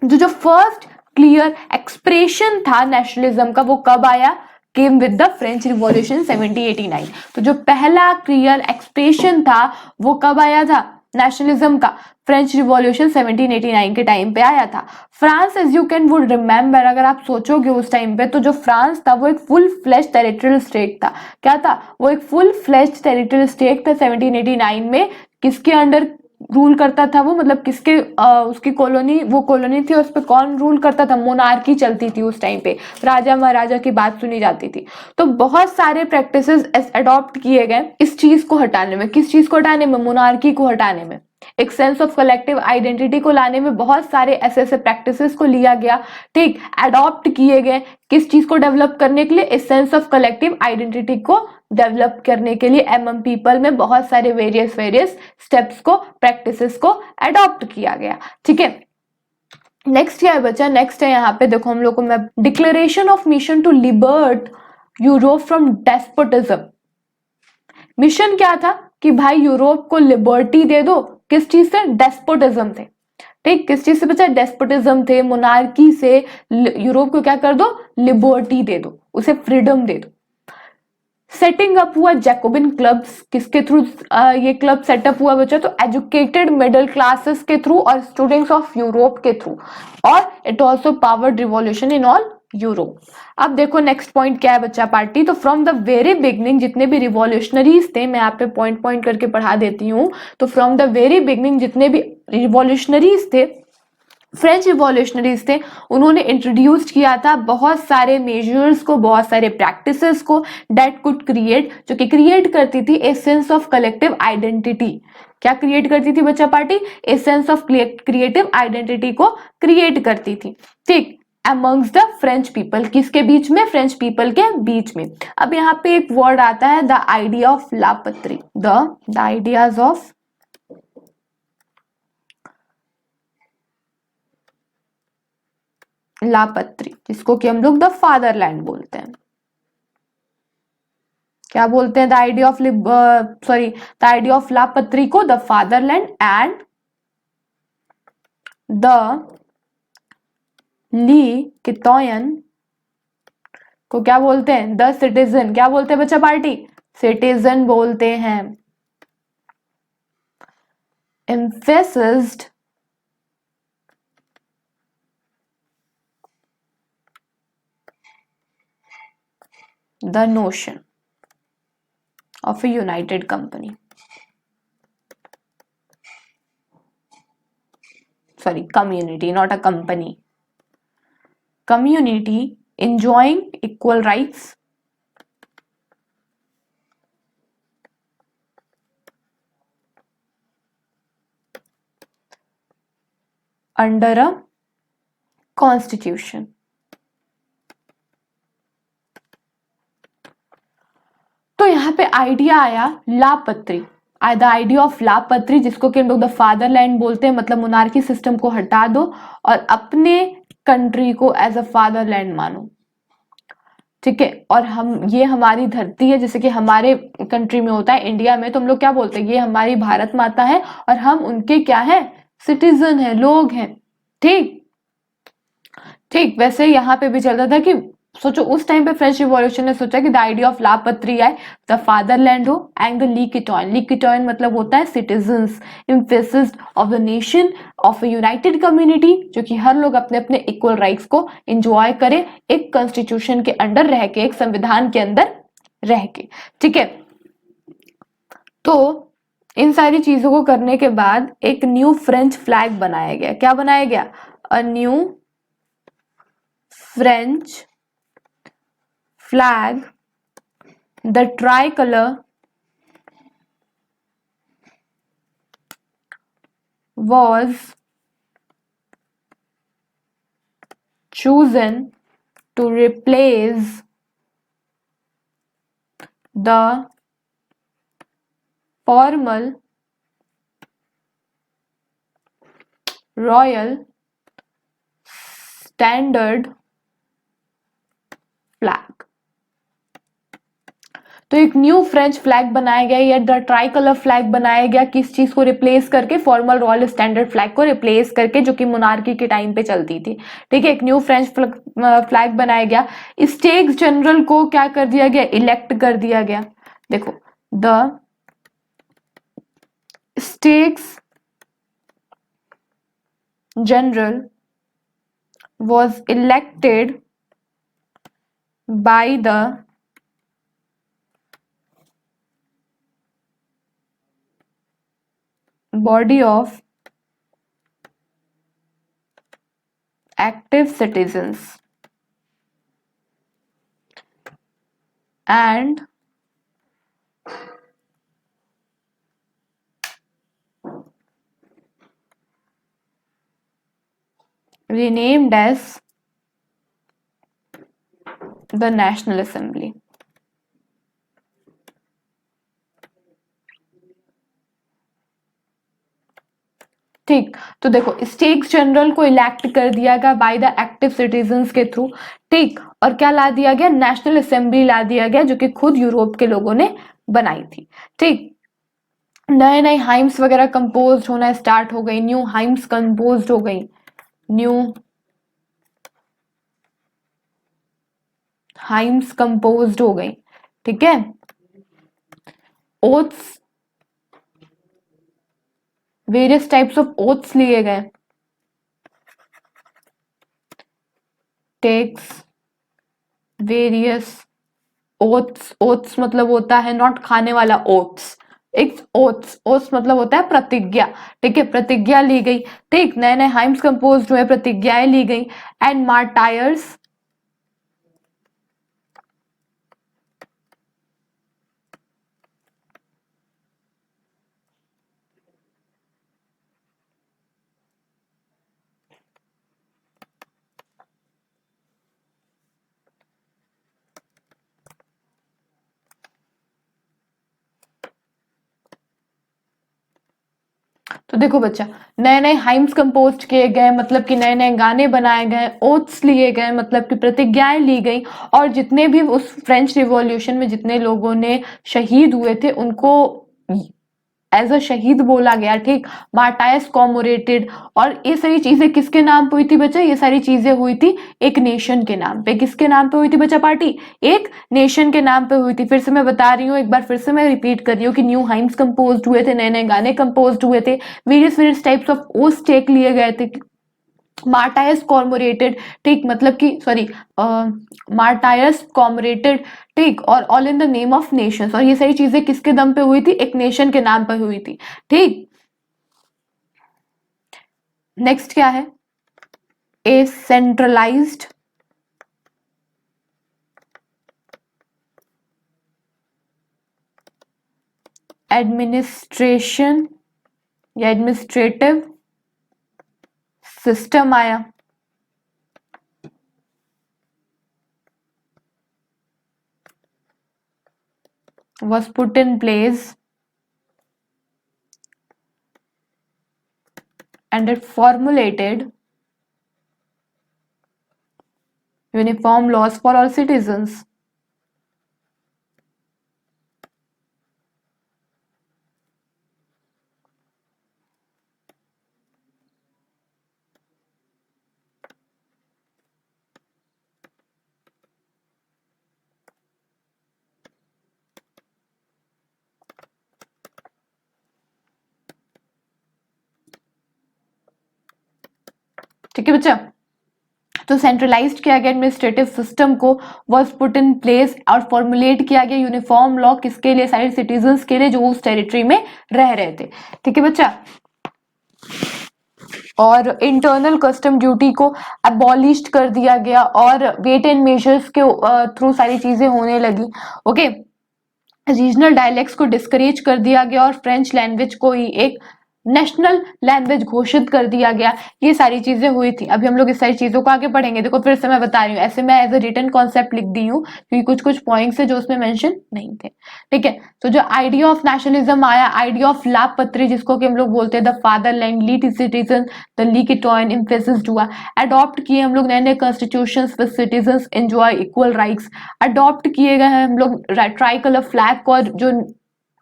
A: जो first clear expression था nationalism का, वो कब आया? Came with the French Revolution 1789। तो जो पहला क्लियर एक्सप्रेशन था वो कब आया था नेशनलिज्म का? फ्रेंच रिवॉल्यूशन 1789 के टाइम पे आया था। France, as you can would remember, अगर आप सोचोगे उस टाइम पे, तो जो फ्रांस था वो एक फुल फ्लेश्ड टेरिटोरियल स्टेट था। क्या था वो? एक फुल फ्लेश्ड टेरिटोरियल स्टेट था 1789 में। किसके अंडर रूल करता था वो? मतलब किसके उसकी कॉलोनी, वो कॉलोनी थी, उस पर कौन रूल करता था? मोनार्की चलती थी उस टाइम पे, राजा महाराजा की बात सुनी जाती थी। तो बहुत सारे प्रैक्टिसेस अडॉप्ट किए गए इस चीज को हटाने में। किस चीज को हटाने में? मोनार्की को हटाने में, एक सेंस ऑफ कलेक्टिव आइडेंटिटी को लाने में बहुत सारे ऐसे प्रैक्टिसेस को लिया गया, ठीक, अडॉप्ट किए गए। किस चीज को डेवलप करने के लिए? इस सेंस ऑफ कलेक्टिव आइडेंटिटी को डेवलप करने के लिए एमएम पीपल में बहुत सारे वेरियस स्टेप्स को, प्रैक्टिसेस को अडॉप्ट किया गया, ठीक है। नेक्स्ट क्या है बच्चा? नेक्स्ट है यहाँ पे देखो, हम लोग को मैं declaration of mission to liberate Europe from despotism. Mission क्या था कि भाई यूरोप को लिबर्टी दे दो। किस चीज से? डेस्पोटिज्म थे, ठीक। किस चीज से बच्चा? डेस्पोटिज्म थे, मोनार्की से यूरोप को क्या कर दो? लिबर्टी दे दो, उसे फ्रीडम दे दो। सेटिंग अप हुआ जैकोबिन क्लब्स। किसके थ्रू ये क्लब सेटअप हुआ बच्चा? तो एजुकेटेड मिडिल क्लासेस के थ्रू और स्टूडेंट्स ऑफ यूरोप के थ्रू। और it also powered revolution in all Europe. अब देखो नेक्स्ट पॉइंट क्या है बच्चा पार्टी? तो फ्रॉम द वेरी बिगनिंग जितने भी रिवॉल्यूशनरीज थे, मैं यहाँ पे पॉइंट करके पढ़ा देती हूँ। तो फ्रॉम द वेरी बिगनिंग जितने भी रिवॉल्यूशनरीज थे, फ्रेंच रिवॉल्यूशनरीज थे, उन्होंने इंट्रोड्यूस किया था बहुत सारे मेजर्स को, बहुत सारे प्रैक्टिसेस को दैट कुड क्रिएट, जो कि क्रिएट करती थी a sense of collective identity. क्या क्रिएट करती थी बच्चा party? A sense of creative identity को क्रिएट करती थी, ठीक, अमंग्स द फ्रेंच पीपल। किसके बीच में? फ्रेंच पीपल के बीच में। अब यहाँ पे एक वर्ड आता है the idea of la patrie, the ideas of la patrie, जिसको कि हम लोग द फादरलैंड बोलते हैं। क्या बोलते हैं? The idea of the idea of la patrie को the fatherland, and the le citoyen को क्या बोलते हैं? The citizen. क्या बोलते हैं बच्चा पार्टी? सिटीजन बोलते हैं। emphasized the notion of a united company, sorry, community, not a company, community enjoying equal rights under a constitution। तो यहाँ पे आइडिया आया लापत्री, द आइडिया ऑफ लापत्री, जिसको कि हम लोग द फादरलैंड बोलते हैं, मतलब मोनार्की सिस्टम को हटा दो और अपने कंट्री को एज अ फादरलैंड मानो, ठीक है। और हम, ये हमारी धरती है, जैसे कि हमारे कंट्री में होता है, इंडिया में तो हम लोग क्या बोलते हैं? ये हमारी भारत माता है और हम उनके क्या है? सिटीजन है, लोग हैं, ठीक ठीक। वैसे यहाँ पे भी चलता था कि सोचो उस टाइम पे फ्रेंच रिवॉल्यूशन ने सोचा कि द आइडिया ऑफ लापत्री आए, द फादरलैंड हो, एंड द लीकिटॉइन। लीकिटॉइन मतलब होता है citizens, emphasis of the nation of a united community, जो कि हर लोग अपने अपने इक्वल राइट्स को एंजॉय करे, एक कॉन्स्टिट्यूशन के अंडर रह के, एक संविधान के अंदर रह के, ठीक है। तो इन सारी चीजों को करने के बाद एक न्यू फ्रेंच फ्लैग बनाया गया। क्या बनाया गया? A new French flag, the tricolor was chosen to replace the formal royal standard flag. तो एक न्यू फ्रेंच फ्लैग बनाया गया या द ट्राई कलर फ्लैग बनाया गया, किस चीज को रिप्लेस करके? फॉर्मल रॉयल स्टैंडर्ड फ्लैग को रिप्लेस करके, जो कि मोनार्की के टाइम पे चलती थी, ठीक है। एक न्यू फ्रेंच फ्लैग बनाया गया। स्टेट्स जनरल को क्या कर दिया गया? इलेक्ट कर दिया गया। देखो, the states general was elected by the body of active citizens and renamed as the National Assembly। ठीक, तो देखो स्टेट्स जनरल को इलेक्ट कर दिया गया बाय द एक्टिव सिटीजन्स के थ्रू, ठीक। और क्या ला दिया गया? नेशनल असेंबली ला दिया गया, जो कि खुद यूरोप के लोगों ने बनाई थी, ठीक। नए नए हाइम्स वगैरह कंपोज होना स्टार्ट हो गई, न्यू हाइम्स कंपोज हो गई, न्यू हाइम्स कंपोज हो गई, ठीक है। Oaths, various types of oaths लिए गए, टेक्स वेरियस ओथ्स। ओथ्स मतलब होता है नॉट खाने वाला ओट्स, एक ओथ्स, ओथ्स मतलब होता है प्रतिज्ञा, ठीक है, प्रतिज्ञा ली गई, ठीक, नए नए हाइम्स कंपोज हुए, प्रतिज्ञाएं ली गई। एंड मार्टायर्स, तो देखो बच्चा, नए नए हाइम्स कंपोज किए गए मतलब कि नए नए गाने बनाए गए, ओथ्स लिए गए मतलब कि प्रतिज्ञाएं ली गई, और जितने भी उस फ्रेंच रिवॉल्यूशन में जितने लोगों ने शहीद हुए थे उनको एज अ शहीद बोला गया, ठीक, मार्टायर्स कॉमोरेटेड। और ये सारी चीजें किसके नाम पे हुई थी बच्चा? ये सारी चीजें हुई थी एक नेशन के नाम पे। किसके नाम पे हुई थी बच्चा पार्टी? एक नेशन के नाम पे हुई थी। फिर से मैं बता रही हूँ, एक बार फिर से मैं रिपीट कर रही हूँ कि न्यू हाइम्स कंपोज हुए थे, नए नए गाने कंपोज हुए थे, various various types of oath take लिए गए थे, मार्टायर्स कॉमोरेटेड, ठीक, मतलब कि सॉरी, मार्टायर्स कॉमोरेटेड, ठीक, और all in the name of Nations. और ये सारी चीजें किसके दम पे हुई थी? एक नेशन के नाम पे हुई थी, ठीक। नेक्स्ट क्या है? ए सेंट्रलाइज्ड एडमिनिस्ट्रेशन या एडमिनिस्ट्रेटिव सिस्टम आया। was put in place and it formulated uniform laws for all citizens. ठीक है बच्चा, तो सेंट्रलाइज्ड किया गया एडमिनिस्ट्रेटिव सिस्टम को, वाज पुट इन प्लेस और फॉर्मुलेट किया गया यूनिफॉर्म लॉ किसके लिए? सारे सिटीजन्स के लिए जो उस टेरिटरी में रह रहे थे, ठीक है बच्चा। और इंटरनल कस्टम ड्यूटी को अबॉलिश्ड कर दिया गया और वेट एंड मेजर्स के थ्रू सारी चीजें होने लगी, ओके। रीजनल डायलेक्ट्स को डिस्करेज कर दिया गया और फ्रेंच लैंग्वेज को ही एक नेशनल लैंग्वेज घोषित कर दिया गया। ये सारी चीजें हुई थी। अभी हम लोग इस सारी चीजों को आगे पढ़ेंगे। देखो फिर से मैं बता रही हूँ, ऐसे मैं एज अ रिटन कॉन्सेप्ट लिख दी हूँ क्योंकि कुछ कुछ पॉइंट्स है जो उसमें मेंशन नहीं थे, ठीक है। तो जो आइडिया ऑफ नेशनलिज्म आया, आइडिया ऑफ लाभपत्री जिसको कि हम लोग बोलते हैं the fatherland, le citizen, the le citoyen emphasis हुआ, अडॉप्ट किए हम लोग नए नए constitution with citizen enjoy equal rights, adopt किए गए हैं हम लोग ट्राई कलर फ्लैग को, जो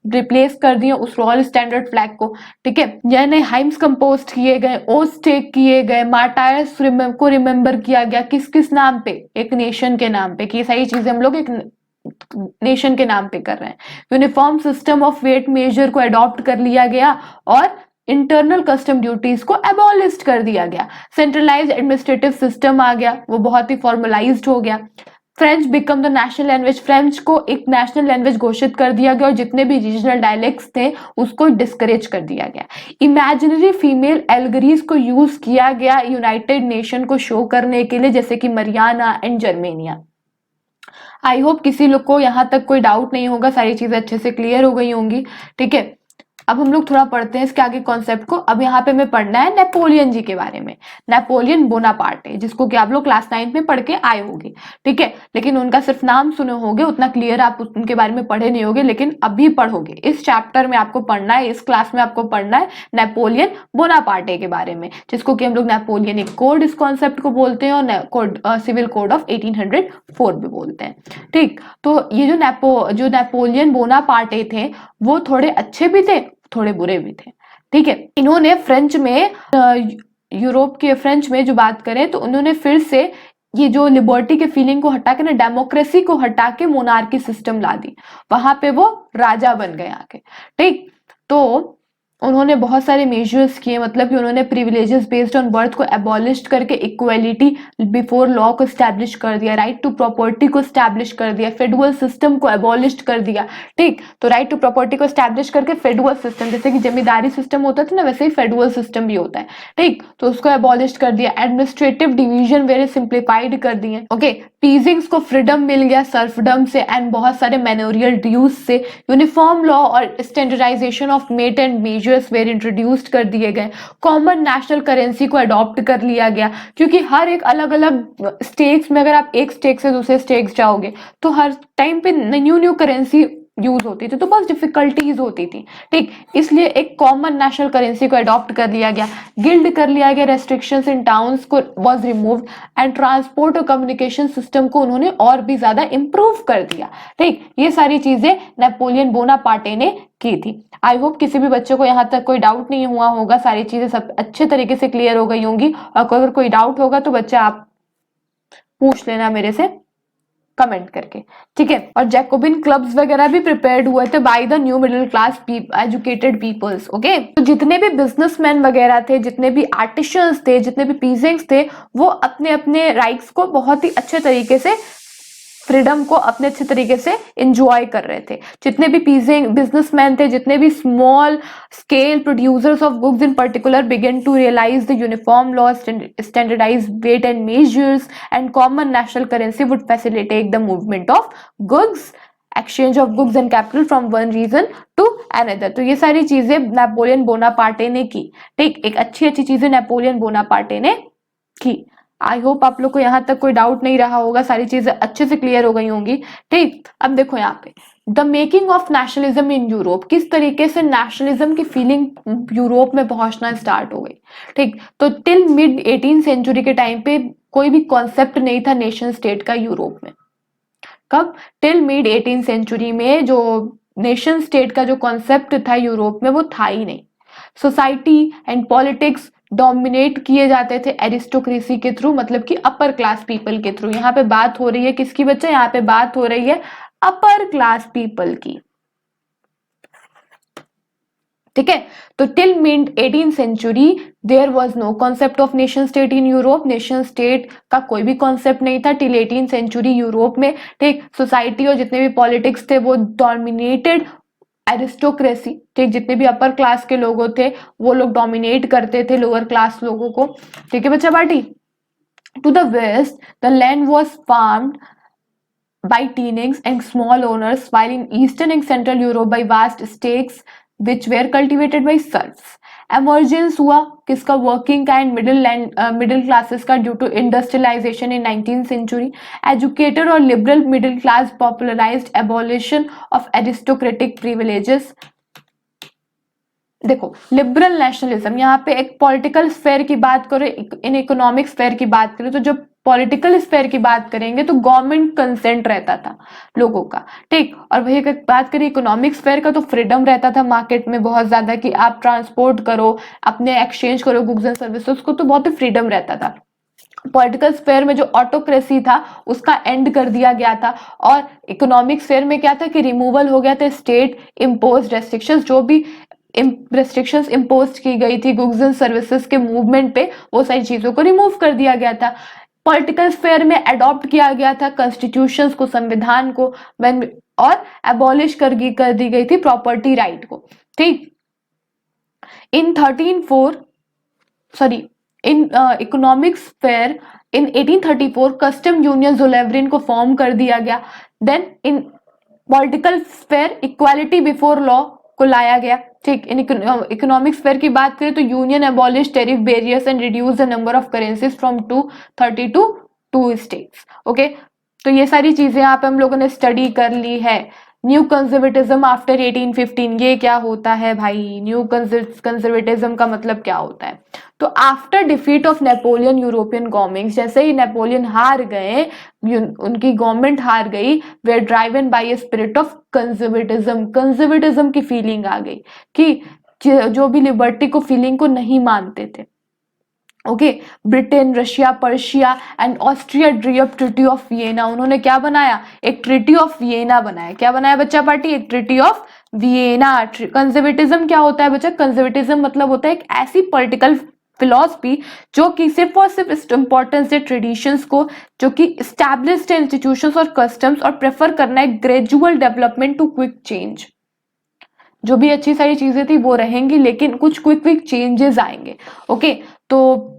A: रिप्लेस कर दिए उस रॉयल स्टैंडर्ड फ्लैग को, ठीक है। यानी हाइम्स कंपोज किए गए, ओथ टेक किए गए, मार्टायर्स को रिमेंबर किया गया, किस किस नाम पे? एक नेशन के नाम पे, कि सारी चीजें हम लोग एक नेशन के नाम पे कर रहे हैं। Uniform system of weight measure को अडॉप्ट कर लिया गया और इंटरनल कस्टम ड्यूटीज को एबॉलिस्ट कर दिया गया। सेंट्रलाइज्ड एडमिनिस्ट्रेटिव सिस्टम आ गया, वो बहुत ही फॉर्मलाइज्ड हो गया। French become the national language, French को एक नेशनल लैंग्वेज घोषित कर दिया गया और जितने भी रीजनल डायलेक्ट्स थे उसको डिस्करेज कर दिया गया। इमेजिनरी फीमेल एल्गरीज को यूज किया गया यूनाइटेड नेशन को शो करने के लिए, जैसे कि Mariana and Germania. I hope किसी लोग को यहाँ तक कोई डाउट नहीं होगा, सारी चीजें अच्छे से क्लियर हो गई होंगी, ठीक है। अब हम लोग थोड़ा पढ़ते हैं इसके आगे कॉन्सेप्ट को। अब यहाँ पे हमें पढ़ना है नेपोलियन जी के बारे में, नेपोलियन बोनापार्टे, जिसको कि आप लोग क्लास 9 में पढ़ के आए होंगे, ठीक है। लेकिन उनका सिर्फ नाम सुने होंगे, उतना क्लियर आप उनके बारे में पढ़े नहीं होंगे, लेकिन अभी पढ़ोगे। इस चैप्टर में आपको पढ़ना है, इस क्लास में आपको पढ़ना है नेपोलियन बोनापार्टे के बारे में, जिसको कि हम लोग नेपोलियनिक कोड इस कॉन्सेप्ट को बोलते हैं और सिविल कोड ऑफ 1804 भी बोलते हैं, ठीक। तो ये जो नेपोलियन बोनापार्टे थे वो थोड़े अच्छे भी थे, थोड़े बुरे भी थे, ठीक है। इन्होंने फ्रेंच में यूरोप के फ्रेंच में जो बात करें तो उन्होंने फिर से ये जो लिबर्टी के फीलिंग को हटा के ना, डेमोक्रेसी को हटा के मोनार्की सिस्टम ला दी। वहां पे वो राजा बन गए आके, ठीक। तो उन्होंने बहुत सारे मेजर्स किए, मतलब कि उन्होंने प्रिविलेजेस बेस्ड ऑन बर्थ को एबॉलिश करके इक्वलिटी बिफोर लॉ को स्टैब्लिश कर दिया, राइट टू प्रॉपर्टी को स्टैब्लिश कर दिया, फेडरल सिस्टम को एबॉलिश कर दिया। ठीक, तो राइट टू प्रॉपर्टी को स्टैब्लिश करके फेडरल सिस्टम, जैसे कि जमींदारी सिस्टम होता था ना, वैसे ही फेडरल सिस्टम भी होता है। ठीक, तो उसको एबॉलिश कर दिया। एडमिनिस्ट्रेटिव डिवीजन वेरी सिंप्लीफाइड कर दिए। ओके, पीजिंग्स को फ्रीडम मिल गया सर्फडम से एंड बहुत सारे मैनोरियल ड्यूज से। यूनिफॉर्म लॉ और standardization of weight and measures were introduced कर दिए गए। कॉमन नेशनल करेंसी को अडॉप्ट कर लिया गया, क्योंकि हर एक अलग अलग स्टेट्स में, अगर आप एक स्टेट से दूसरे स्टेट्स जाओगे तो हर टाइम पे न्यू न्यू करेंसी यूज होती थी, तो बहुत डिफिकल्टीज होती थी। ठीक, इसलिए एक कॉमन नेशनल करेंसी को अडॉप्ट कर लिया गया। गिल्ड कर लिया गया। रेस्ट्रिक्शंस इन टाउन्स को वाज रिमूव्ड एंड ट्रांसपोर्ट और कम्युनिकेशन सिस्टम को उन्होंने और भी ज्यादा इंप्रूव कर दिया। ठीक, ये सारी चीजें नेपोलियन बोनापार्टे ने की थी। आई होप किसी भी बच्चे को यहाँ तक कोई डाउट नहीं हुआ होगा, सारी चीजें सब अच्छे तरीके से क्लियर हो गई होंगी। और अगर कोई डाउट होगा तो बच्चा आप पूछ लेना मेरे से कमेंट करके, ठीक है। और जैकोबिन क्लब्स वगैरह भी प्रिपेयर्ड हुए थे by the new middle class educated peoples. Okay, तो जितने भी बिजनेसमैन वगैरह थे, जितने भी आर्टिशंस थे, जितने भी पीजेंट्स थे, वो अपने अपने राइट्स को बहुत ही अच्छे तरीके से, फ्रीडम को अपने अच्छे तरीके से एंजॉय कर रहे थे। जितने भी बिजनेसमैन थे, जितने भी small scale producers of goods in particular began to realize the uniform law, standardize weight and measures and common national currency would facilitate the movement of goods, exchange of goods and capital from one region to another. तो ये सारी चीजें Napoleon Bonaparte ने की। ठीक, एक अच्छी अच्छी चीजें नेपोलियन बोनापार्टे ने की। आई होप आप लोग को यहाँ तक कोई डाउट नहीं रहा होगा, सारी चीजें अच्छे से क्लियर हो गई होंगी। ठीक, अब देखो यहाँ पे the making of nationalism in Europe, किस तरीके से नेशनलिज्म की फीलिंग यूरोप में पहुंचना स्टार्ट हो गई। ठीक, तो टिल मिड 18th सेंचुरी के टाइम पे कोई भी कॉन्सेप्ट नहीं था नेशन स्टेट का यूरोप में। कब? टिल मिड 18th सेंचुरी में जो नेशन स्टेट का जो कॉन्सेप्ट था यूरोप में, वो था ही नहीं। सोसाइटी एंड पॉलिटिक्स डोमिनेट किए जाते थे एरिस्टोक्रेसी के थ्रू, मतलब कि अपर क्लास पीपल के थ्रू। यहाँ पे बात हो रही है किसकी बच्चा? यहाँ पे बात हो रही है अपर क्लास पीपल की। ठीक है, तो till mid 18th century there was no concept of nation state in Europe. Nation state का कोई भी कॉन्सेप्ट नहीं था टिल 18th सेंचुरी यूरोप में। ठीक, सोसाइटी और जितने भी पॉलिटिक्स थे वो डोमिनेटेड एरिस्टोक्रेसी। ठीक, जितने भी अपर क्लास के लोग थे वो लोग डोमिनेट करते थे लोअर क्लास लोगों को। ठीक है बच्चा party. To the west the land was farmed by tenants and small owners, while in eastern and central Europe by vast estates which were cultivated by serfs. Emergence हुआ किसका? Working का and middle classes का due to industrialisation in 19th century. Educated और liberal middle class popularised abolition of aristocratic privileges. देखो, liberal nationalism, यहाँ पे एक political sphere की बात करें, इन इकोनॉमिक स्फेयर की बात करें, तो जब पॉलिटिकल स्फेयर की बात करेंगे तो गवर्नमेंट कंसेंट रहता था लोगों का। ठीक, और वही अगर बात करें इकोनॉमिक स्फेयर का तो फ्रीडम रहता था मार्केट में बहुत ज्यादा, कि आप ट्रांसपोर्ट करो, अपने एक्सचेंज करो गुड्स एंड सर्विसेज को, तो बहुत ही फ्रीडम रहता था। पॉलिटिकल स्फेयर में जो ऑटोक्रेसी था उसका एंड कर दिया गया था, और इकोनॉमिक स्फेयर में क्या था कि रिमूवल हो गया था स्टेट इम्पोज रेस्ट्रिक्शंस। जो भी रेस्ट्रिक्शंस इम्पोज की गई थी गुड्स एंड सर्विसेज के मूवमेंट पे, वो सारी चीजों को रिमूव कर दिया गया था। पॉलिटिकल स्फेयर में अडॉप्ट किया गया था कॉन्स्टिट्यूशंस को, संविधान को, और एबॉलिश कर दी गई थी प्रॉपर्टी राइट को। ठीक, in economic sphere in 1834 custom union Zollverein को फॉर्म कर दिया गया। Then in political sphere equality before law को लाया गया। ठीक, इन इकोनॉमिक स्फेयर की बात करें तो union abolish tariff barriers and reduce the number of currencies from 230 to 2 states. Okay, तो ये सारी चीजें यहाँ पे हम लोगों ने स्टडी कर ली है। न्यू कंजर्वेटिज्म आफ्टर 1815, ये क्या होता है भाई? न्यू कंजर्वेटिज्म का मतलब क्या होता है? तो after defeat of Napoleon European governments, जैसे ही नेपोलियन हार गए, उनकी गवर्नमेंट हार गई, वे driven by a spirit of conservatism. Conservatism की फीलिंग आ गई कि जो भी लिबर्टी को फीलिंग को नहीं मानते थे। Okay, Britain, Russia, Prussia and Austria drew up treaty of Vienna. उन्होंने क्या बनाया? एक ट्रीटी ऑफ वियना बनाया। क्या बनाया बच्चा पार्टी? एक ट्रीटी ऑफ वियना। कंजर्वेटिज्म क्या होता है बच्चा? कंजर्वेटिज्म मतलब होता है एक ऐसी पॉलिटिकल फिलॉसफी जो कि सिर्फ और सिर्फ इंपॉर्टेंस दे ट्रेडिशंस को, जो कि स्टैब्लिश्ड इंस्टीट्यूशंस और कस्टम्स, और प्रेफर करना है gradual development to quick change. जो भी अच्छी सारी चीजें थी वो रहेंगी, लेकिन कुछ क्विक क्विक चेंजेस आएंगे। ओके, तो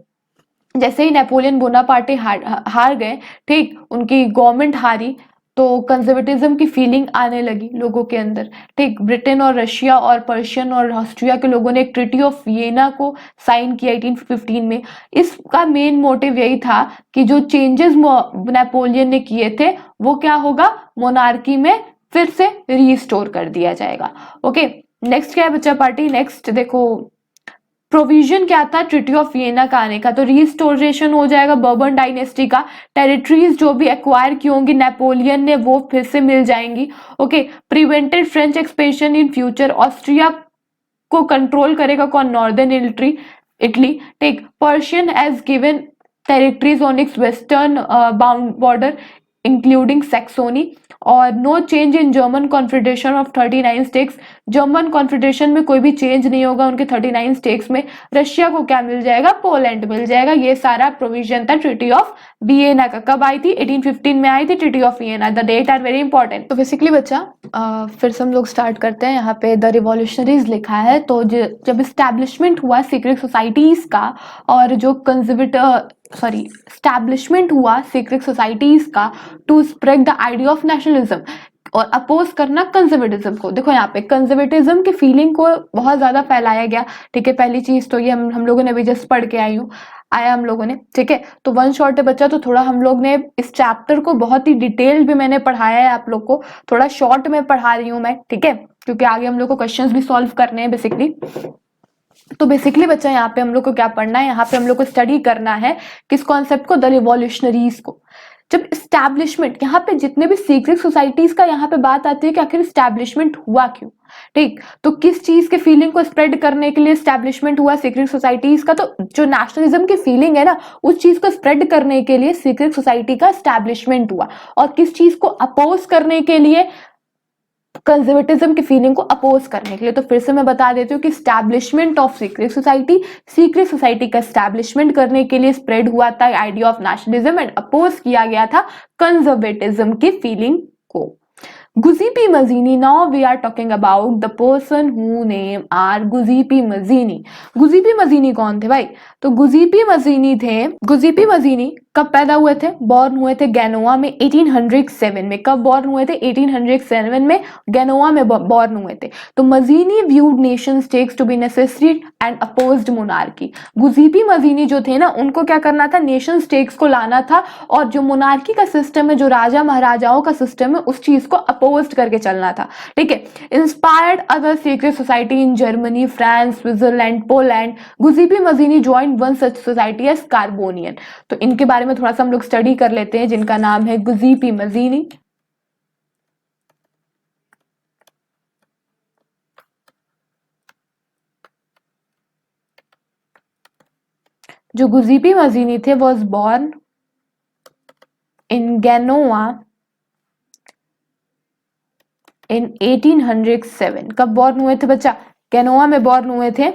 A: जैसे ही नेपोलियन बोनापार्टे हार गए, ठीक, उनकी गवर्नमेंट हारी, तो कंजर्वेटिज्म की फीलिंग आने लगी लोगों के अंदर। ठीक, ब्रिटेन और रशिया और पर्शियन और ऑस्ट्रिया के लोगों ने एक ट्रीटी ऑफ वियना को साइन किया 1815 में। इसका मेन मोटिव यही था कि जो चेंजेस नेपोलियन ने किए थे वो क्या होगा, मोनार्की में फिर से रीस्टोर कर दिया जाएगा। ओके, नेक्स्ट क्या है बच्चा पार्टी? नेक्स्ट देखो, प्रोविजन क्या था ट्रिटी ऑफ वियना का आने का? तो रिस्टोरेशन हो जाएगा बर्बन डायनेस्टी का, टेरिटरीज जो भी एक्वायर की होंगी नेपोलियन ने वो फिर से मिल जाएंगी। Okay, prevented French expansion in future, Austria को कंट्रोल करेगा कौन? Northern Italy. Italy, take Prussian as given territories on its western bound border including Saxony, और no change in German confederation of 39 states. German confederation में कोई भी change नहीं होगा उनके 39 स्टेट्स में। रशिया को क्या मिल जाएगा? पोलैंड मिल जाएगा। ये सारा प्रोविजन था ट्रीटी ऑफ वियना का। कब आई थी? 1815 में आई थी treaty of Vienna. The date are very important. तो बेसिकली बच्चा फिर से हम लोग स्टार्ट करते हैं। यहाँ पे द रिवॉल्यूशनरीज लिखा है। तो जब स्टैब्लिशमेंट हुआ सीक्रेट सोसाइटीज का, और जो स्टैब्लिशमेंट हुआ सीक्रेट सोसाइटीज का to spread the idea of nationalism और अपोज करना कंजर्वेटिज्म को। देखो यहाँ पे कंजर्वेटिज्म की फीलिंग को बहुत ज्यादा फैलाया गया। ठीक है, पहली चीज तो ये हम लोगों ने भी जस्ट पढ़ के आया हम लोगों ने। ठीक है, तो वन शॉट है बच्चा, तो थोड़ा हम लोग ने इस चैप्टर को बहुत ही डिटेल भी मैंने पढ़ाया है आप लोग को, थोड़ा शॉर्ट में पढ़ा रही हूँ मैं। ठीक है, क्योंकि आगे हम लोग को क्वेश्चंस भी सॉल्व करने हैं बेसिकली। तो बेसिकली बच्चा यहाँ पे हम लोग को क्या पढ़ना है? यहाँ पे हम लोग को स्टडी करना है किस कॉन्सेप्ट को? द रिवॉल्यूशनरीज को। जब स्टैब्लिशमेंट, यहाँ पे जितने भी सीक्रेट सोसाइटीज का यहाँ पे बात आती है कि आखिर स्टैब्लिशमेंट हुआ क्यों। ठीक, तो किस चीज के फीलिंग को स्प्रेड करने के लिए स्टैब्लिशमेंट हुआ सीक्रेट सोसाइटीज का? तो जो नेशनलिज्म की फीलिंग है ना, उस चीज को स्प्रेड करने के लिए सीक्रेट सोसाइटी का स्टैब्लिशमेंट हुआ। और किस चीज को अपोज करने के लिए? कंजर्वेटिज्म की फीलिंग को अपोज करने के लिए। तो फिर से मैं बता देती हूँ कि स्टैब्लिशमेंट ऑफ सीक्रेट सोसाइटी का स्टैब्लिशमेंट करने के लिए स्प्रेड हुआ था idea of nationalism, and oppose किया गया था कंजर्वेटिज्म की फीलिंग को। Giuseppe Mazzini. Now we are talking about the person who name are Giuseppe Mazzini. Giuseppe Mazzini कौन थे भाई? तो Giuseppe Mazzini थे, Giuseppe Mazzini कब पैदा हुए थे? बॉर्न हुए थे गेनोआ में 1807 में। कब बॉर्न हुए थे? 1807 में गेनोआ में बॉर्न हुए थे। तो Mazzini viewed nation states to be necessary and opposed monarchy. Giuseppe Mazzini जो थे ना, उनको क्या करना था? नेशन स्टेट्स को लाना था, और जो मोनार्की का सिस्टम है, जो राजा महाराजाओं का सिस्टम है, उस चीज को अपोज करके चलना था। ठीक है, inspired other secret society in Germany, France, Switzerland, Poland. Giuseppe Mazzini join one such society as Carbonari. तो इनके बारे में थोड़ा सा हम लोग स्टडी कर लेते हैं, जिनका नाम है Giuseppe Mazzini। जो Giuseppe Mazzini थे was born in Genoa in 1807। कब बॉर्न हुए थे बच्चा? गेनोआ में बॉर्न हुए थे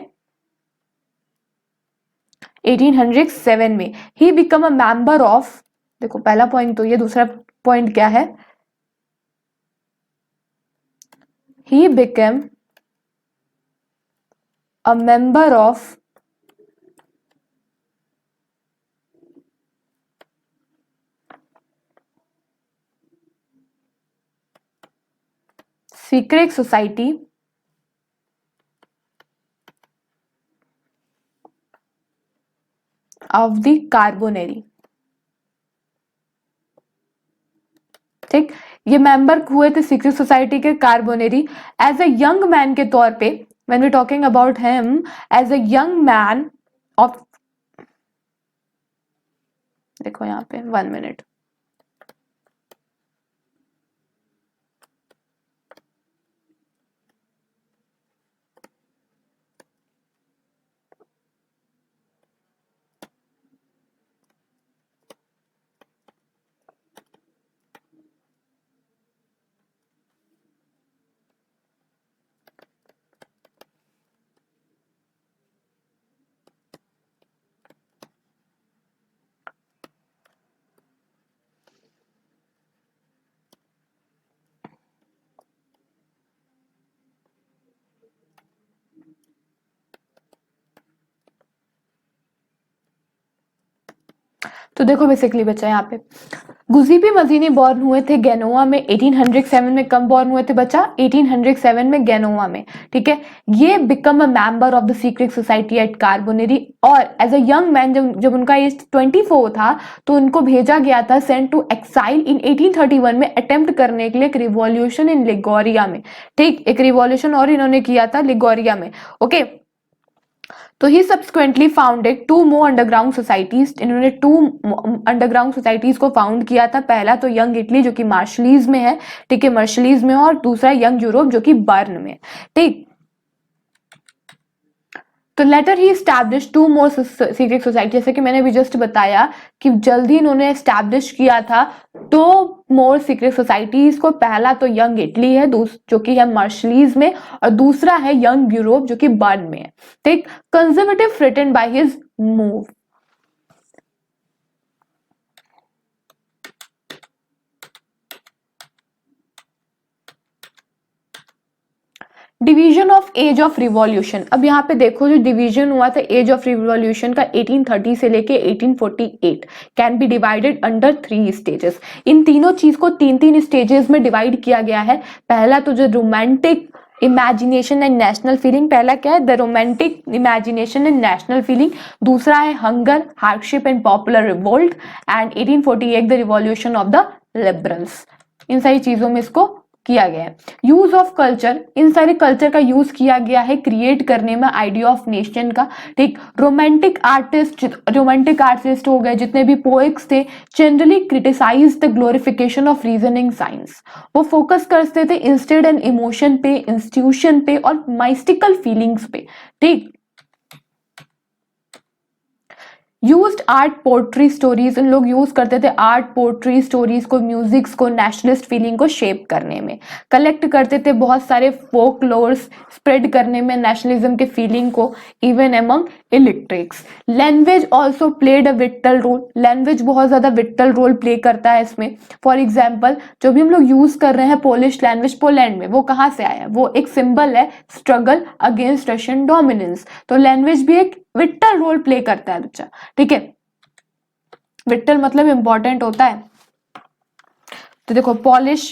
A: 1807 में। He become a member of, देखो पहला पॉइंट तो ये, दूसरा पॉइंट क्या है? He become a member of secret society of the Carbonari. ठीक, ये मेंबर हुए थे सीक्रेट सोसाइटी के Carbonari as a young man के तौर पे। When we talking about him as a young man of, देखो यहाँ पे 1 मिनट, तो देखो बेसिकली बच्चा यहाँ पे गुजीबी मजीनी बॉर्न हुए थे गेनोवा में 1807 में। कब बॉर्न हुए थे बच्चा? 1807 में गेनोवा में, ठीक है। ये become a member of the secret society at Carbonari, और एज अ यंग मैन जब उनका एज 24 था तो उनको भेजा गया था, सेंट टू एक्साइल इन 1831 में, अटेम्प्ट करने के लिए एक रिवॉल्यूशन इन लिगोरिया में, ठीक। एक रिवॉल्यूशन और इन्होंने किया था लिगोरिया में, ओके। तो ही सब्सिक्वेंटली फाउंडेड 2 मोर अंडरग्राउंड सोसाइटीज। इन्होंने 2 अंडरग्राउंड सोसाइटीज को फाउंड किया था। पहला तो यंग इटली जो कि मार्शलीज में है, ठीक है, मार्शलीज में, और दूसरा यंग यूरोप जो कि बर्न में, ठीक। तो लेटर ही स्टैब्लिश 2 मोर सीक्रेट सोसाइटी, जैसे कि मैंने अभी जस्ट बताया कि जल्दी इन्होंने एस्टैब्लिश किया था 2 मोर सीक्रेट सोसाइटीज को। पहला तो यंग इटली है जो कि है मार्शलीज में, और दूसरा है यंग यूरोप जो कि बर्न में है, ठीक। Conservative threatened by his move. Division of age of revolution. अब यहाँ पे देखो जो डिवीजन हुआ था एज ऑफ रिवॉल्यूशन का 1830 से लेके 1848, can be divided under 3 stages. इन तीनों चीज को 3-3 स्टेजेस में डिवाइड किया गया है। पहला तो जो romantic imagination and national feeling, पहला क्या है? The romantic imagination and national feeling. दूसरा है hunger, hardship and popular revolt, and 1848 the revolution of the liberals. इन सारी चीजों में इसको किया गया है। यूज ऑफ कल्चर, इन सारे कल्चर का यूज किया गया है क्रिएट करने में आइडिया ऑफ नेशन का, ठीक। रोमांटिक आर्टिस्ट हो गए, जितने भी पोएट्स थे, generally criticize the glorification of reasoning science. वो फोकस करते थे इंस्टेड एन इमोशन पे, इंस्टीट्यूशन पे और माइस्टिकल फीलिंग्स पे, ठीक। यूज्ड आर्ट पोर्ट्री स्टोरीज, इन लोग यूज करते थे आर्ट पोर्ट्री स्टोरीज को, म्यूजिक्स को, नेशनलिस्ट फीलिंग को शेप करने में। कलेक्ट करते थे बहुत सारे फोक लोर्स, स्प्रेड करने में नेशनलिज्म के फीलिंग को, even among illiterates. Language also played a vital role, language बहुत ज्यादा विटल रोल प्ले करता है इसमें। फॉर एग्जाम्पल जो भी हम लोग यूज कर रहे हैं पोलिश लैंग्वेज पोलैंड में, वो कहाँ से आया? वो एक सिंबल है स्ट्रगल अगेंस्ट रशियन डोमिनेंस। तो लैंग्वेज भी एक विटल रोल प्ले करता है बच्चा, ठीक है। विटल मतलब इंपॉर्टेंट होता है। तो देखो Polish,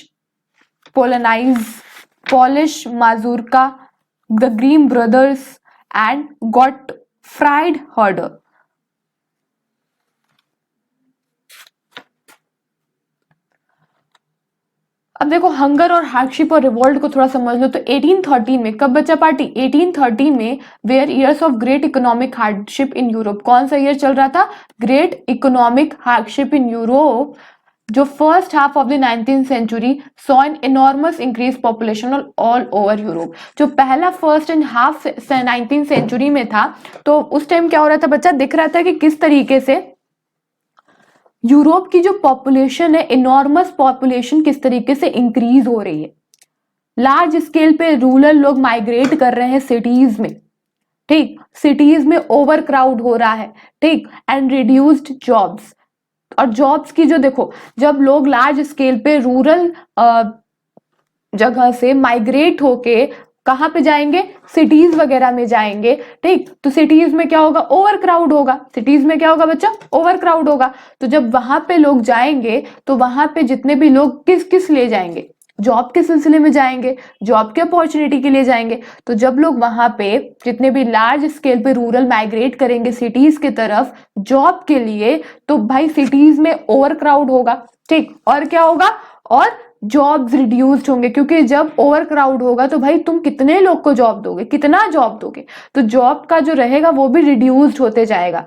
A: polonaise, Polish mazurka, the Grimm brothers and Gottfried Herder. अब देखो हंगर और हार्डशिप और रिवोल्ट को थोड़ा समझ लो। तो 1813 में कब बच्चा पार्टी? 1813 में were years of great economic hardship in Europe. कौन सा ईयर चल रहा था? Great economic hardship in Europe. जो first half of the 19th century saw an enormous increase population all over Europe. जो पहला first and half 19th century में था, तो उस टाइम क्या हो रहा था बच्चा? दिख रहा था कि किस तरीके से यूरोप की जो पॉपुलेशन है, इनॉर्मस पॉपुलेशन किस तरीके से इंक्रीज हो रही है। लार्ज स्केल पे रूरल लोग माइग्रेट कर रहे हैं सिटीज में, ठीक। सिटीज में ओवर क्राउड हो रहा है, ठीक, एंड रिड्यूस्ड जॉब्स। और जॉब्स की जो देखो, जब लोग लार्ज स्केल पे रूरल जगह से माइग्रेट होके कहाँ पे जाएंगे? सिटीज वगैरह में जाएंगे, ठीक। तो सिटीज में क्या होगा? ओवर क्राउड होगा। सिटीज में क्या होगा बच्चा? ओवर क्राउड होगा। तो जब वहां पे लोग जाएंगे तो वहां पे जितने भी लोग किस किस ले जाएंगे? जॉब के सिलसिले में जाएंगे, जॉब के अपॉर्चुनिटी के लिए जाएंगे। तो जब लोग वहां पे जितने भी लार्ज स्केल पे रूरल माइग्रेट करेंगे सिटीज के तरफ जॉब के लिए, तो भाई सिटीज में ओवर क्राउड होगा, ठीक। और क्या होगा? और जॉब्स रिड्यूस्ड होंगे, क्योंकि जब ओवर क्राउड होगा तो भाई तुम कितने लोग को जॉब दोगे? कितना जॉब दोगे? तो जॉब का जो रहेगा वो भी रिड्यूस्ड होते जाएगा,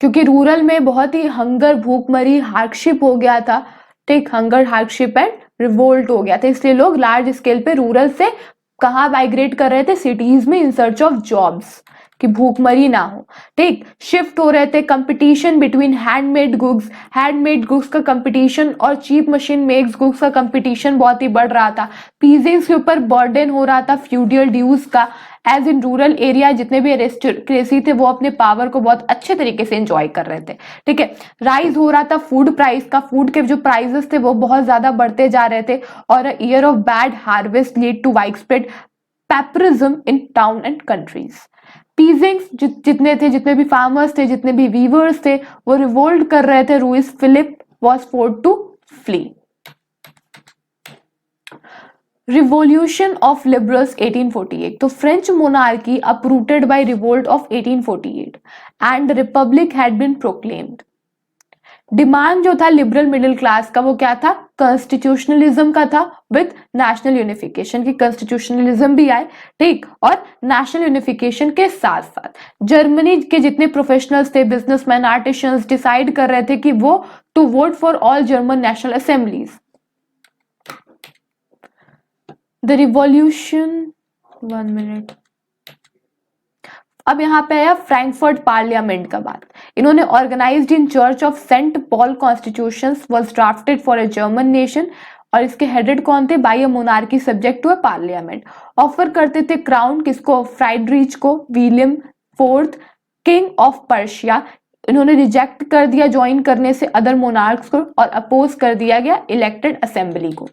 A: क्योंकि रूरल में बहुत ही हंगर, भूखमरी, हार्डशिप हो गया था, ठीक। हंगर, हार्डशिप एंड रिवोल्ट हो गया था, इसलिए लोग लार्ज स्केल पे रूरल से कहाँ माइग्रेट कर रहे थे? सिटीज में, इन सर्च ऑफ जॉब्स, कि भूखमरी ना हो, ठीक। शिफ्ट हो रहे थे। कंपटीशन बिटवीन हैंडमेड गुड्स का कंपटीशन और चीप मशीन मेक्स गुड्स का कंपटीशन बहुत ही बढ़ रहा था। पीजेंट्स के ऊपर बर्डन हो रहा था फ्यूडियल ड्यूज का। एज इन रूरल एरिया जितने भी एरिस्टोक्रेसी थे वो अपने पावर को बहुत अच्छे तरीके से एंजॉय कर रहे थे, ठीक है। राइज हो रहा था फूड प्राइस का, फूड के जो प्राइसेस थे वो बहुत ज्यादा बढ़ते जा रहे थे। और year of bad harvest lead to wide spread pauperism in town and countries. Peasants जितने थे, जितने भी फार्मर्स थे, जितने भी वीवर्स थे, वो रिवोल्ट कर रहे थे। Louis Philippe was forced to flee. Revolution of liberals 1848, तो French monarchy uprooted by revolt of 1848 and republic had been proclaimed. Demand जो था लिबरल मिडिल क्लास का वो क्या था? कॉन्स्टिट्यूशनलिज्म का था विद नेशनल यूनिफिकेशन, की कॉन्स्टिट्यूशनलिज्म भी आए, ठीक, और नेशनल यूनिफिकेशन के साथ साथ जर्मनी के जितने प्रोफेशनल्स थे, बिजनेसमैन, आर्टिशंस, डिसाइड कर रहे थे कि वो to vote for all German national assemblies. The revolution, 1 minute, अब यहाँ पे आया फ्रैंकफर्ट पार्लियामेंट का बात। इन्होंने organized in church of saint Paul constitutions was drafted for a German nation, और इसके हेडेड कौन थे? By a monarchy subject to a parliament. Offer करते थे क्राउन किसको? फ्राइडरिच को, William fourth king of Prussia. इन्होंने रिजेक्ट कर दिया ज्वाइन करने से अदर मोनार्क्स को, और अपोज कर दिया गया इलेक्टेड असेंबली को।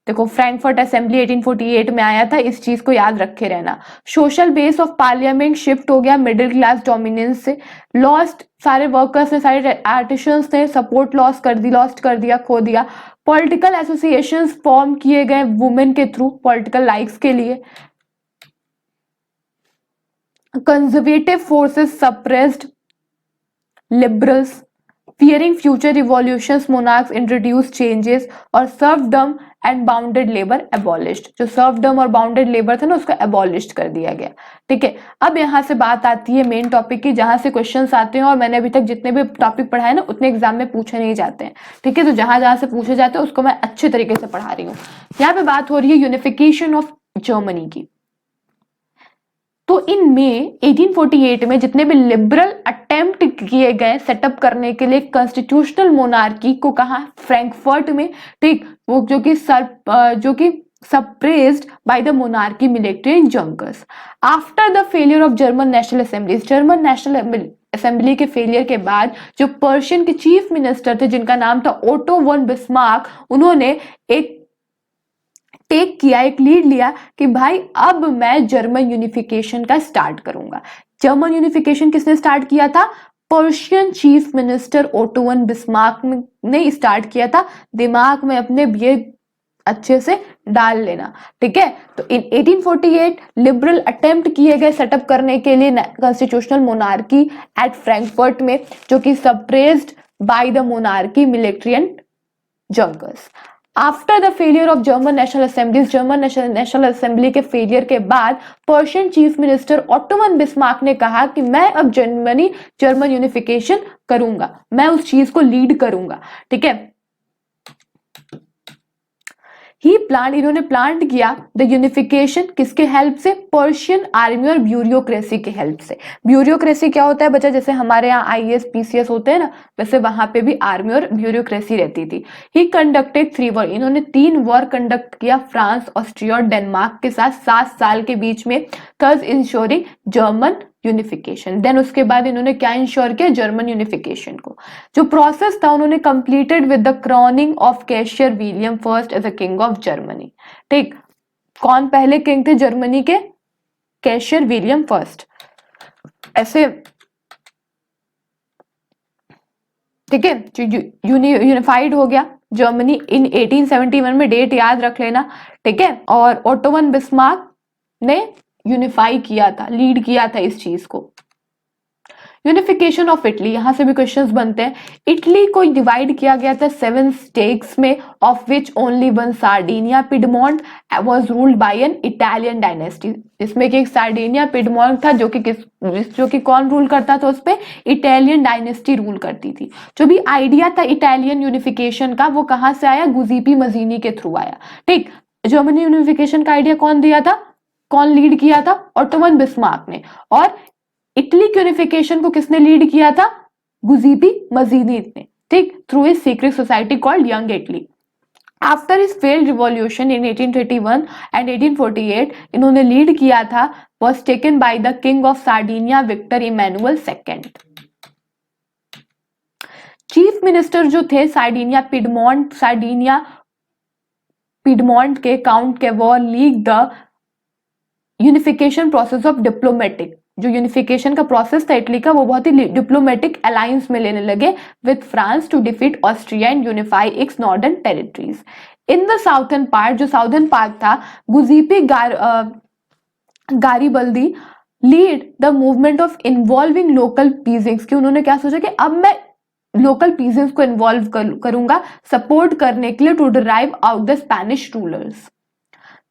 A: देखो फ्रैंकफर्ट असेंबली 1848 में आया था, इस चीज को याद रखे रहना। Social base of parliament shift हो गया मिडिल क्लास डोमिनेंस से। लॉस्ट, सारे वर्कर्स ने, सारे आर्टिशंस ने सपोर्ट लॉस्ट कर दिया, खो दिया। पॉलिटिकल एसोसिएशंस फॉर्म किए गए वुमेन के थ्रू पॉलिटिकल लाइक्स के लिए। Conservative forces suppressed liberals, fearing future revolutions monarchs introduced changes, और serfdom and bounded labor abolished। जो serfdom और bounded labor था ना, उसको abolished कर दिया गया। ठीक है, अब यहाँ से बात आती है मेन टॉपिक की, जहां से क्वेश्चंस आते हैं, और मैंने अभी तक जितने भी टॉपिक पढ़ाए ना उतने एग्जाम में पूछे नहीं जाते हैं। ठीक है, तो जहां जहां से पूछे जाते हैं उसको मैं अच्छे तरीके से पढ़ा रही हूँ। यहाँ पे बात हो रही है यूनिफिकेशन ऑफ जर्मनी की। तो इन मई 1848 में जितने भी लिबरल अटेम्प्ट किए गए सेटअप करने के लिए कॉन्स्टिट्यूशनल मोनार्की को, कहा? फ्रैंकफर्ट में, ठीक, वो जो कि suppressed by the monarchy military and junkers. After the failure of German national assemblies, German national assembly के फेलियर के बाद जो पर्शियन के चीफ मिनिस्टर थे, जिनका नाम था ओटो वन बिस्मार्क, उन्होंने एक टेक किया, एक लीड लिया कि भाई अब मैं जर्मन यूनिफिकेशन का स्टार्ट करूंगा। जर्मन यूनिफिकेशन किसने स्टार्ट किया था? Persian chief minister auto von Bismarck ने स्टार्ट किया था। दिमाग में अपने ये अच्छे से डाल लेना, ठीक है। तो इन 1848 लिबरल अटेम्प्ट किए गए सेटअप करने के लिए कॉन्स्टिट्यूशनल मोनार्की एट फ्रैंकफर्ट में, जो कि suppressed by the monarchy military and junkers. After the failure of German national assemblies, German national assembly के फेलियर के बाद Persian chief minister auto von Bismarck ने कहा कि मैं अब जर्मन यूनिफिकेशन करूंगा, मैं उस चीज को लीड करूंगा, ठीक है। इन्होंने प्लान किया द यूनिफिकेशन किसके हेल्प से? पर्शियन आर्मी और ब्यूरोक्रेसी के हेल्प से। ब्यूरोक्रेसी क्या होता है बच्चा? जैसे हमारे यहाँ आईएएस पीसीएस होते हैं ना, वैसे वहां पे भी आर्मी और ब्यूरोक्रेसी रहती थी। ही कंडक्टेड 3 वॉर, इन्होंने 3 वॉर कंडक्ट किया फ्रांस, ऑस्ट्रिया और डेनमार्क के साथ 7 साल के बीच में, थर्स इंश्योरिंग जर्मन यूनिफिकेशन। देन उसके बाद इन्होंने क्या इंश्योर किया? जर्मन यूनिफिकेशन को। जो प्रोसेस था उन्होंने completed with the crowning of Kaiser William first as a king of Germany. ठीक, कौन पहले किंग थे जर्मनी के? Kaiser William first. ऐसे, ठीक है, यूनिफाइड हो गया जर्मनी इन 1871 में, डेट याद रख लेना, ठीक है। और ओटो वन बिस्मार्क ने यूनिफाई किया था, लीड किया था इस चीज को। यूनिफिकेशन ऑफ इटली, यहां से भी क्वेश्चंस बनते हैं। इटली को डिवाइड किया गया था 7 स्टेट्स में, of which only 1 Sardinia Piedmont was ruled by an Italian dynasty. इसमें कि एक सार्डिनिया पिडमोंट था जो कि कौन रूल करता था? उस पे इटालियन डायनेस्टी रूल करती थी। जो भी आइडिया था इटालियन यूनिफिकेशन का, वो कहां से आया? गुजीपी मजीनी के थ्रू आया। ठीक, जर्मनी यूनिफिकेशन का आइडिया कौन दिया था, कौन लीड किया था? ओटो वन बिस्मार्क ने। और इटली यूनिफिकेशन को किसने लीड किया था? गुजीपी मजीनी ने, ठीक, through his secret society called Young Italy. After his failed revolution in 1831 and 1848, इन्होंने लीड किया था, was taken by the king of Sardinia Victor Emmanuel second. Chief minister जो थे सार्डिनिया पिडमोंट के count Cavour led the unification process of diplomatic, जो unification का process था Italy का, वो बहुत ही डिप्लोमेटिक अलायंस में लेने लगे with France to defeat Austria and unify it's northern territories. In the southern part, जो साउथर्न पार्ट था, Giuseppe Garibaldi lead the movement of involving local peasants, कि उन्होंने क्या सोचा कि अब मैं लोकल पीजेंट्स को इन्वॉल्व करूंगा सपोर्ट करने के लिए to derive out the Spanish rulers.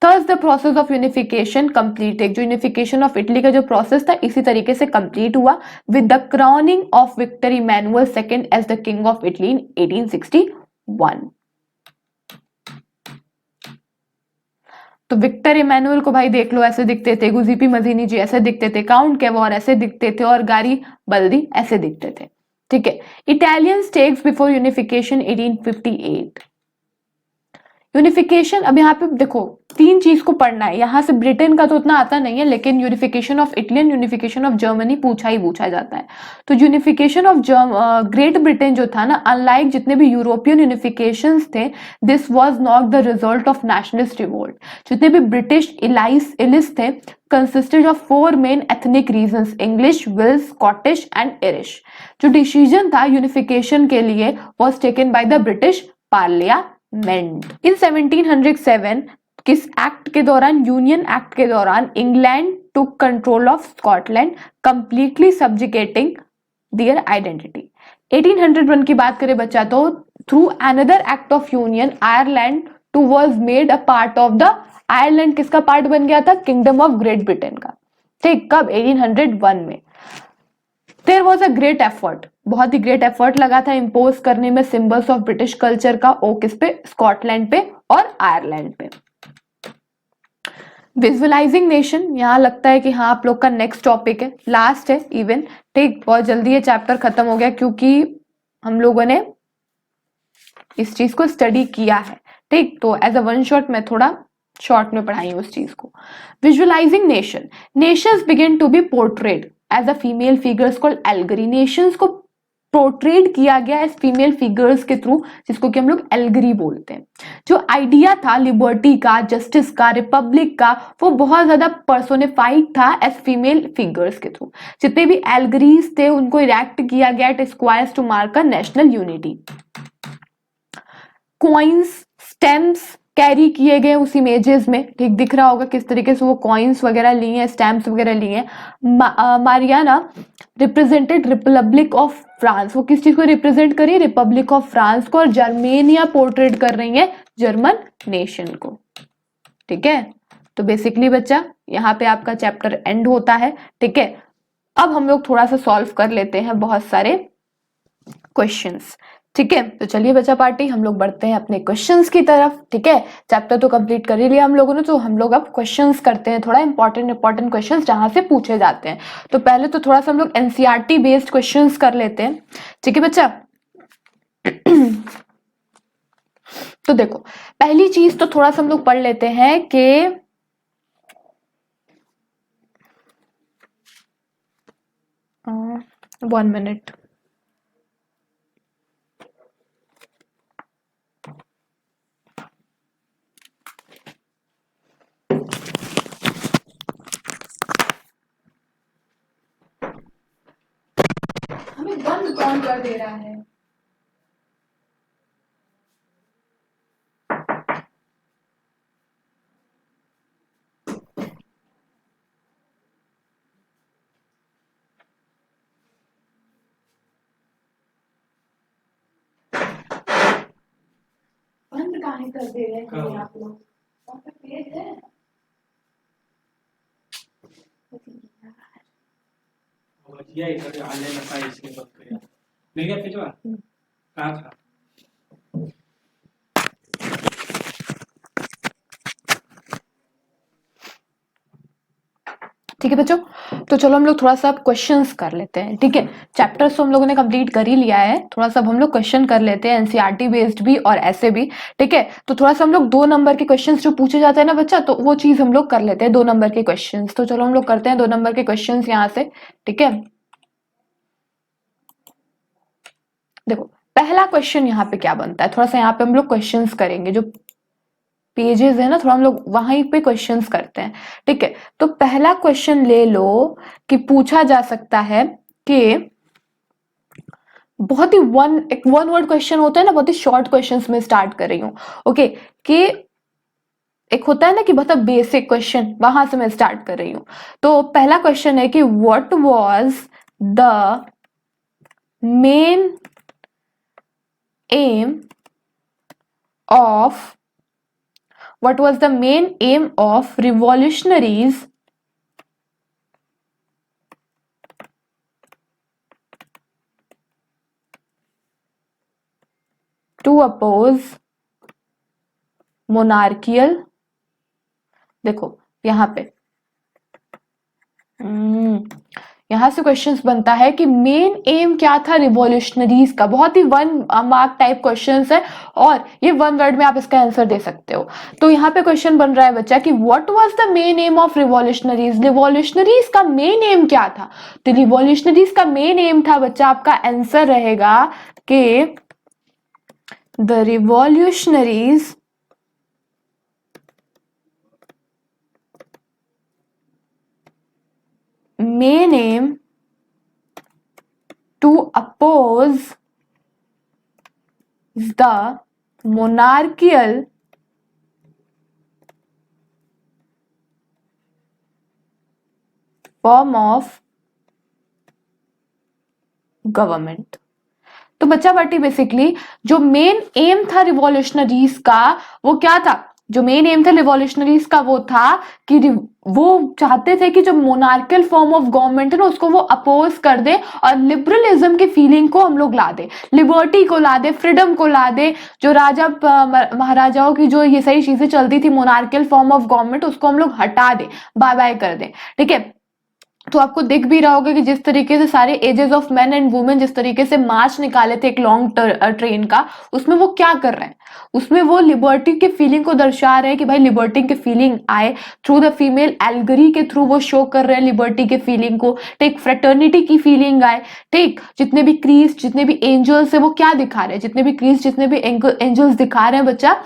A: Thus the process of unification completed, जो यूनिफिकेशन ऑफ इटली का जो प्रोसेस था इसी तरीके से कंप्लीट हुआ with the crowning of Victor Emmanuel second as the king of Italy इन 1861। तो विक्टर इमैनुअल को भाई देख लो ऐसे दिखते थे, गुजीपी मजीनी जी ऐसे दिखते थे, काउंट केवॉर ऐसे दिखते थे, और गारिबल्दी ऐसे दिखते थे। ठीक है। Italian states before unification 1858। Unification, अब यहाँ पे देखो तीन चीज को पढ़ना है, यहाँ से ब्रिटेन का तो उतना आता नहीं है, लेकिन unification of Italy and unification of Germany पूछा जाता है। तो यूनिफिकेशन ऑफ ग्रेट ब्रिटेन जो था ना, अनलाइक जितने भी यूरोपियन यूनिफिकेशंस थे, this was not the result of nationalist revolt. जितने भी ब्रिटिश इलिस थे consisted of 4 main ethnic regions, English, Wales, Scottish and Irish. जो डिसीजन था यूनिफिकेशन के लिए was taken by the British parliament. In 1707 किस act के दौरान, यूनियन एक्ट के दौरान, England took control of Scotland completely subjugating their identity. 1801 की बात करें बच्चा तो through another act of union Ireland too was made a part of the, Ireland किसका पार्ट बन गया था, किंगडम ऑफ ग्रेट ब्रिटेन का। ठीक, कब, 1801 में। There was a great effort, बहुत ही ग्रेट एफर्ट लगा था इम्पोज करने में सिंबल्स ऑफ ब्रिटिश कल्चर का, ओ किस पे, स्कॉटलैंड पे और आयरलैंड पे। विजुअलाइजिंग नेशन, यहाँ लगता है कि हाँ आप लोग का नेक्स्ट टॉपिक है, लास्ट है इवन। ठीक, बहुत जल्दी ये चैप्टर खत्म हो गया क्योंकि हम लोगों ने इस चीज को स्टडी किया है। ठीक, तो एज अ वन शॉट मैं थोड़ा शॉर्ट में पढ़ाई उस चीज को। Visualising nation, nations begin to be portrayed as a female figures called allegory. Nations को पोर्ट्रेट किया गया एज फीमेल फिगर्स के थ्रू, जिसको कि हम लोग एल्गरी बोलते हैं। जो आइडिया था लिबर्टी का, जस्टिस का, रिपब्लिक का, वो बहुत ज्यादा पर्सोनिफाइड था एज फीमेल फिगर्स के थ्रू। जितने भी एल्गरीज थे उनको इरेक्ट किया गया at squares to mark a national unity. Coins, stamps carry किए गए उस इमेजेस में। ठीक, दिख रहा होगा किस तरीके से वो कॉइन्स वगैरह लिए हैं, स्टैम्प्स वगैरह लिए हैं। Mariana represented Republic of France, वो किस चीज को रिप्रेजेंट करी, रिपब्लिक ऑफ फ्रांस को, और जर्मेनिया पोर्ट्रेट कर रही है जर्मन नेशन को। ठीक है, तो बेसिकली बच्चा यहाँ पे आपका चैप्टर एंड होता है। ठीक है, अब हम लोग थोड़ा सा सॉल्व कर लेते हैं बहुत सारे क्वेश्चंस। ठीक है, तो चलिए बच्चा पार्टी हम लोग बढ़ते हैं अपने क्वेश्चंस की तरफ। ठीक है, चैप्टर तो कंप्लीट कर ही लिया हम लोगों ने, तो हम लोग अब क्वेश्चंस करते हैं, थोड़ा इंपॉर्टेंट क्वेश्चंस जहां से पूछे जाते हैं। तो पहले तो थोड़ा सा हम लोग एनसीईआरटी बेस्ड क्वेश्चंस कर लेते हैं। ठीक है बच्चा। तो देखो पहली चीज तो थोड़ा सा हम लोग पढ़ लेते हैं कि 1 मिनट। हमें बंद कौन कर दे रहा है? बंद काहे कर दे रहे हैं आप लोग? वहाँ पे पेज है।
B: ये इधर आने लगा इसके बाद नहीं है पिछवा कहाँ था।
A: ठीक है बच्चों, तो चलो हम लोग थोड़ा सा क्वेश्चंस कर लेते हैं। ठीक है, चैप्टर्स तो हम लोगों ने कंप्लीट कर ही लिया है, थोड़ा सा हम लोग क्वेश्चन कर लेते हैं एनसीईआरटी बेस्ड भी और ऐसे भी। ठीक है, तो थोड़ा सा हम लोग 2 नंबर के क्वेश्चंस जो पूछे जाते हैं ना बच्चा, तो वो चीज हम लोग कर लेते हैं 2 नंबर के क्वेश्चंस। तो चलो हम लोग करते हैं 2 नंबर के क्वेश्चंस यहाँ से। ठीक है, देखो पहला क्वेश्चन यहाँ पे क्या बनता है, थोड़ा सा यहाँ पे हम लोग क्वेश्चंस करेंगे। जो पेजेस है ना, थोड़ा हम लोग वहीं पे क्वेश्चंस करते हैं, ठीक है। तो पहला क्वेश्चन ले लो कि पूछा जा सकता है कि बहुत ही एक वन वर्ड क्वेश्चन होता है ना, बहुत ही शॉर्ट क्वेश्चंस में स्टार्ट कर रही हूँ, ओके। कि एक होता है ना कि बहुत बेसिक क्वेश्चन, वहां से मैं स्टार्ट कर रही हूँ। तो पहला क्वेश्चन है कि what was the main aim of what was the main aim of revolutionaries to oppose monarchical, देखो यहाँ पे यहां से क्वेश्चंस बनता है कि मेन एम क्या था रिवॉल्यूशनरीज का, बहुत ही वन मार्क टाइप क्वेश्चंस है और ये वन वर्ड में आप इसका आंसर दे सकते हो। तो यहाँ पे क्वेश्चन बन रहा है बच्चा कि what was the main aim of revolutionaries, revolutionaries का मेन एम क्या था। तो रिवॉल्यूशनरीज का मेन एम था बच्चा, आपका आंसर रहेगा कि the revolutionaries main aim to oppose the monarchical form of government. तो बच्चा बाटी बेसिकली जो मेन एम था रिवॉल्यूशनरीज का वो क्या था, जो मेन एम था रिवॉल्यूशनरीज का वो था कि वो चाहते थे कि जो मोनार्कल फॉर्म ऑफ गवर्नमेंट है ना उसको वो अपोज कर दे और लिबरलिज्म की फीलिंग को हम लोग ला दे, लिबर्टी को ला दे, फ्रीडम को ला दे। जो राजा महाराजाओं की जो ये सही चीजें चलती थी मोनार्कल फॉर्म ऑफ गवर्नमेंट उसको हम लोग हटा दे, बाय बाय कर दे, ठीक है। तो आपको दिख भी रहा होगा कि जिस तरीके से सारे ages of man and women जिस तरीके से मार्च निकाले थे एक लॉन्ग ट्रेन का, उसमें वो क्या कर रहे हैं, उसमें वो लिबर्टी के फीलिंग को दर्शा रहे हैं कि भाई लिबर्टी के फीलिंग आए, थ्रू द फीमेल एल्गरी के थ्रू वो शो कर रहे हैं लिबर्टी के फीलिंग को, ठीक, फ्रेटर्निटी की फीलिंग आए, ठीक। जितने भी क्रीज जितने भी एंजल्स है वो क्या दिखा रहे हैं, जितने भी क्रीज जितने भी एंजल्स दिखा रहे हैं बच्चा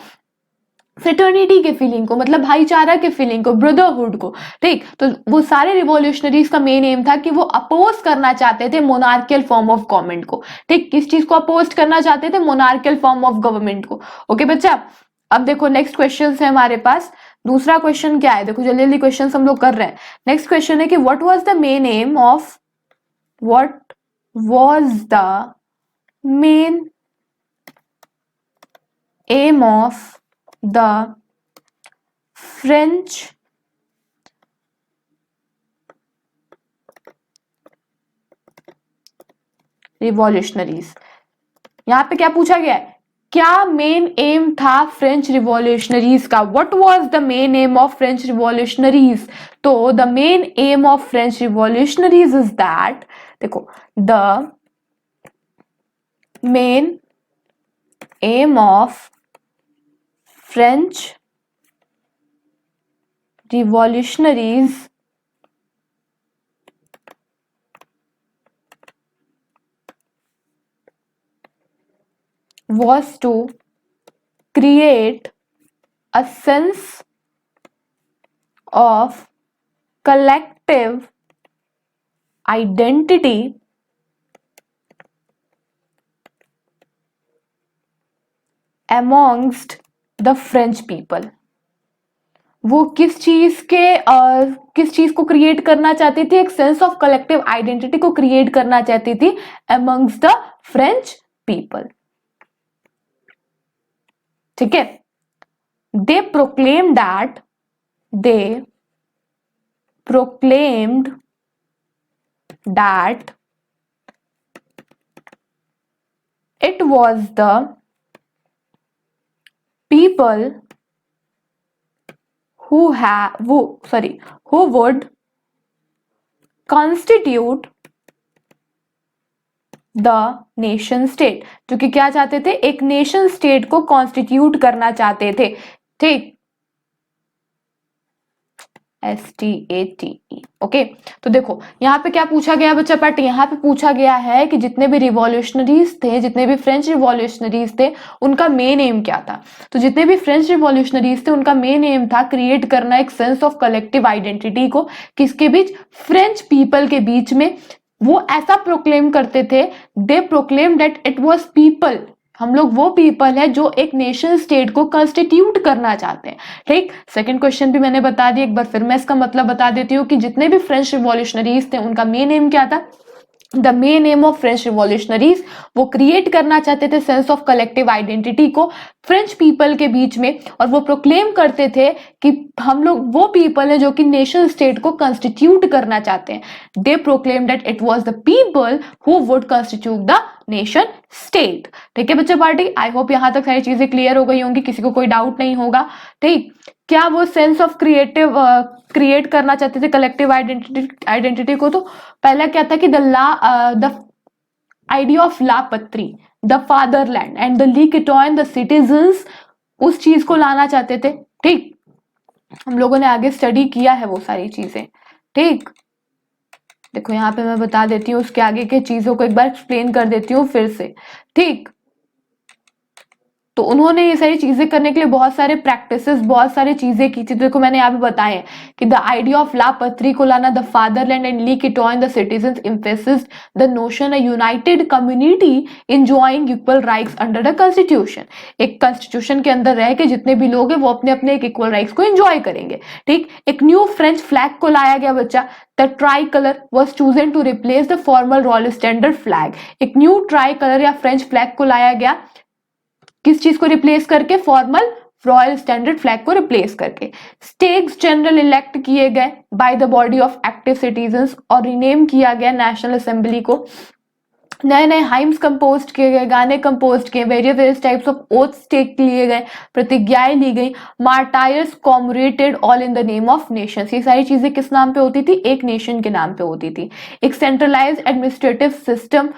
A: फ्रेटर्निटी के फीलिंग को, मतलब भाईचारा के फीलिंग को, ब्रदरहुड को, ठीक। तो वो सारे रिवॉल्यूशनरीज का मेन एम था कि वो अपोज करना चाहते थे मोनार्कियल फॉर्म ऑफ गवर्नमेंट को, ठीक। किस चीज को अपोज करना चाहते थे, मोनार्कियल फॉर्म ऑफ गवर्नमेंट को, ओके बच्चा। अब देखो नेक्स्ट क्वेश्चन है हमारे पास, दूसरा क्वेश्चन क्या है, देखो जल्दी जल्दी क्वेश्चन हम लोग कर रहे हैं। नेक्स्ट क्वेश्चन है कि what was the main aim of what was the main aim of the French revolutionaries. यहां पे क्या पूछा गया है, क्या मेन एम था फ्रेंच रिवॉल्यूशनरीज का, what was the main aim of French revolutionaries. तो the main aim of French revolutionaries is that, देखो the main aim of French revolutionaries was to create a sense of collective identity amongst the French people. वो किस चीज को create करना चाहती थी, एक सेंस ऑफ कलेक्टिव आइडेंटिटी को क्रिएट करना चाहती थी अमंग्स द फ्रेंच पीपल, ठीक है। They proclaimed that it was the people who would constitute the nation state, जो कि क्या चाहते थे, एक नेशन स्टेट को कॉन्स्टिट्यूट करना चाहते थे, ठीक। STATE। ओके, तो देखो यहाँ पे क्या पूछा गया बच्चा पार्ट, यहाँ पे पूछा गया है कि जितने भी रिवॉल्यूशनरीज थे, जितने भी फ्रेंच रिवॉल्यूशनरीज थे, उनका मेन एम क्या था। तो जितने भी फ्रेंच रिवॉल्यूशनरीज थे उनका मेन एम था क्रिएट करना एक सेंस ऑफ कलेक्टिव आइडेंटिटी को, किसके बीच, फ्रेंच पीपल के बीच में। वो ऐसा प्रोक्लेम करते थे, they proclaim that it was people, हम लोग वो पीपल है जो एक नेशन स्टेट को कंस्टिट्यूट करना चाहते हैं। ठीक, सेकंड क्वेश्चन भी मैंने बता दिया, एक बार फिर मैं इसका मतलब बता देती हूँ कि जितने भी फ्रेंच रिवॉल्यूशनरीज थे उनका मेन एम क्या था। The main aim of French revolutionaries, वो क्रिएट करना चाहते थे सेंस ऑफ कलेक्टिव आइडेंटिटी को फ्रेंच पीपल के बीच में, और वो प्रोक्लेम करते थे कि हम लोग वो पीपल है जो कि नेशन स्टेट को कंस्टिट्यूट करना चाहते हैं। They proclaim that it was the people who would constitute the nation state. ठीक है बच्चा पार्टी, आई होप यहां तक सारी चीजें क्लियर हो गई होंगी, किसी को कोई डाउट नहीं होगा। ठीक, क्या वो सेंस ऑफ क्रिएट करना चाहते थे कलेक्टिव आइडेंटिटी को, तो पहला क्या था कि द आइडिया ऑफ ला पत्री, द फादरलैंड एंड द ली किटॉन द सिटीजन्स, उस चीज को लाना चाहते थे। ठीक, हम लोगों ने आगे स्टडी किया है वो सारी चीजें। ठीक, देखो यहाँ पे मैं बता देती हूँ, उसके आगे के चीजों को एक बार एक्सप्लेन कर देती हूँ फिर से। ठीक, तो उन्होंने ये सारी चीजें करने के लिए बहुत सारे प्रैक्टिसेस, बहुत सारी चीजें की थी। देखो मैंने यहाँ पे बताए हैं कि द आइडिया ऑफ ला पत्री को लाना, the fatherland and le ketone the citizens emphasis the notion a united community enjoying equal rights under the constitution. एक कॉन्स्टिट्यूशन के अंदर रह के जितने भी लोग हैं वो अपने अपने एक इक्वल राइट्स को एंजॉय करेंगे। ठीक, एक न्यू फ्रेंच फ्लैग को लाया गया बच्चा, the tricolour was chosen to replace the formal royal standard flag. एक न्यू ट्राई कलर या फ्रेंच फ्लैग को लाया गया, किस चीज को रिप्लेस करके, फॉर्मल रॉयल स्टैंडर्ड फ्लैग को रिप्लेस करके। स्टेट्स जनरल इलेक्ट किए गए by the body of active citizens, और रिनेम किया गया नेशनल असेंबली को। नए नए हाइम्स कंपोज किए गए, गाने कंपोज किए, various types of oaths take लिए गए, प्रतिज्ञाएं ली गई। Martyrs commemorated all in the name of nations, ये सारी चीजें किस नाम पे होती थी, एक नेशन के नाम पे होती थी। एक सेंट्रलाइज्ड एडमिनिस्ट्रेटिव सिस्टम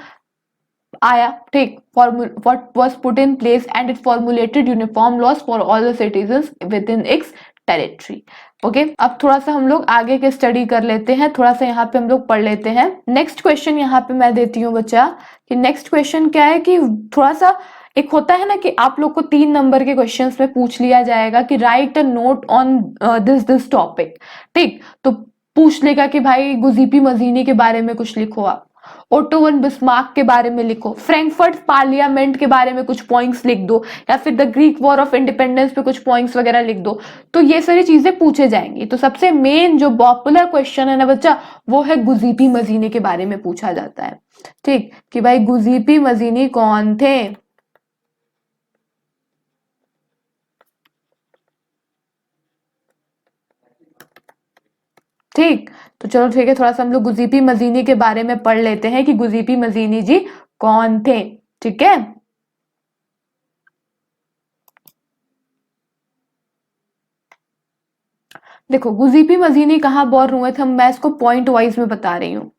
A: आया। ठीक, what was put in place and it formulated uniform laws for all the citizens within its territory। Okay, अब थोड़ा सा हम लोग आगे के स्टडी कर लेते हैं, थोड़ा सा यहाँ पे हम लोग पढ़ लेते हैं। नेक्स्ट क्वेश्चन यहाँ पे मैं देती हूँ बच्चा, कि नेक्स्ट क्वेश्चन क्या है कि थोड़ा सा एक होता है ना कि आप लोग को 3 नंबर के क्वेश्चंस में पूछ लिया जाएगा कि right a note on this topic. ठीक, तो पूछ लेगा कि भाई गुजीपी मजीनी के बारे में कुछ लिखो, आप ओटो वन बिस्मार्क के बारे में लिखो, फ्रैंकफर्ट पार्लियामेंट के बारे में कुछ पॉइंट्स लिख दो, या फिर the Greek war of independence पे कुछ पॉइंट्स वगैरह लिख दो। तो ये सारी चीजें पूछे जाएंगी। तो सबसे मेन जो पॉपुलर क्वेश्चन है ना बच्चा, वो है गुजीपी मजीनी के बारे में पूछा जाता है। ठीक, कि भाई गुजीपी मजीनी कौन थे। ठीक, तो चलो ठीक है, थोड़ा सा हम लोग गुजीपी मजीनी के बारे में पढ़ लेते हैं कि गुजीपी मजीनी जी कौन थे। ठीक है, देखो गुजीपी मजीनी कहाँ बॉर्न हुए थे, मैं इसको पॉइंट वाइज में बता रही हूँ।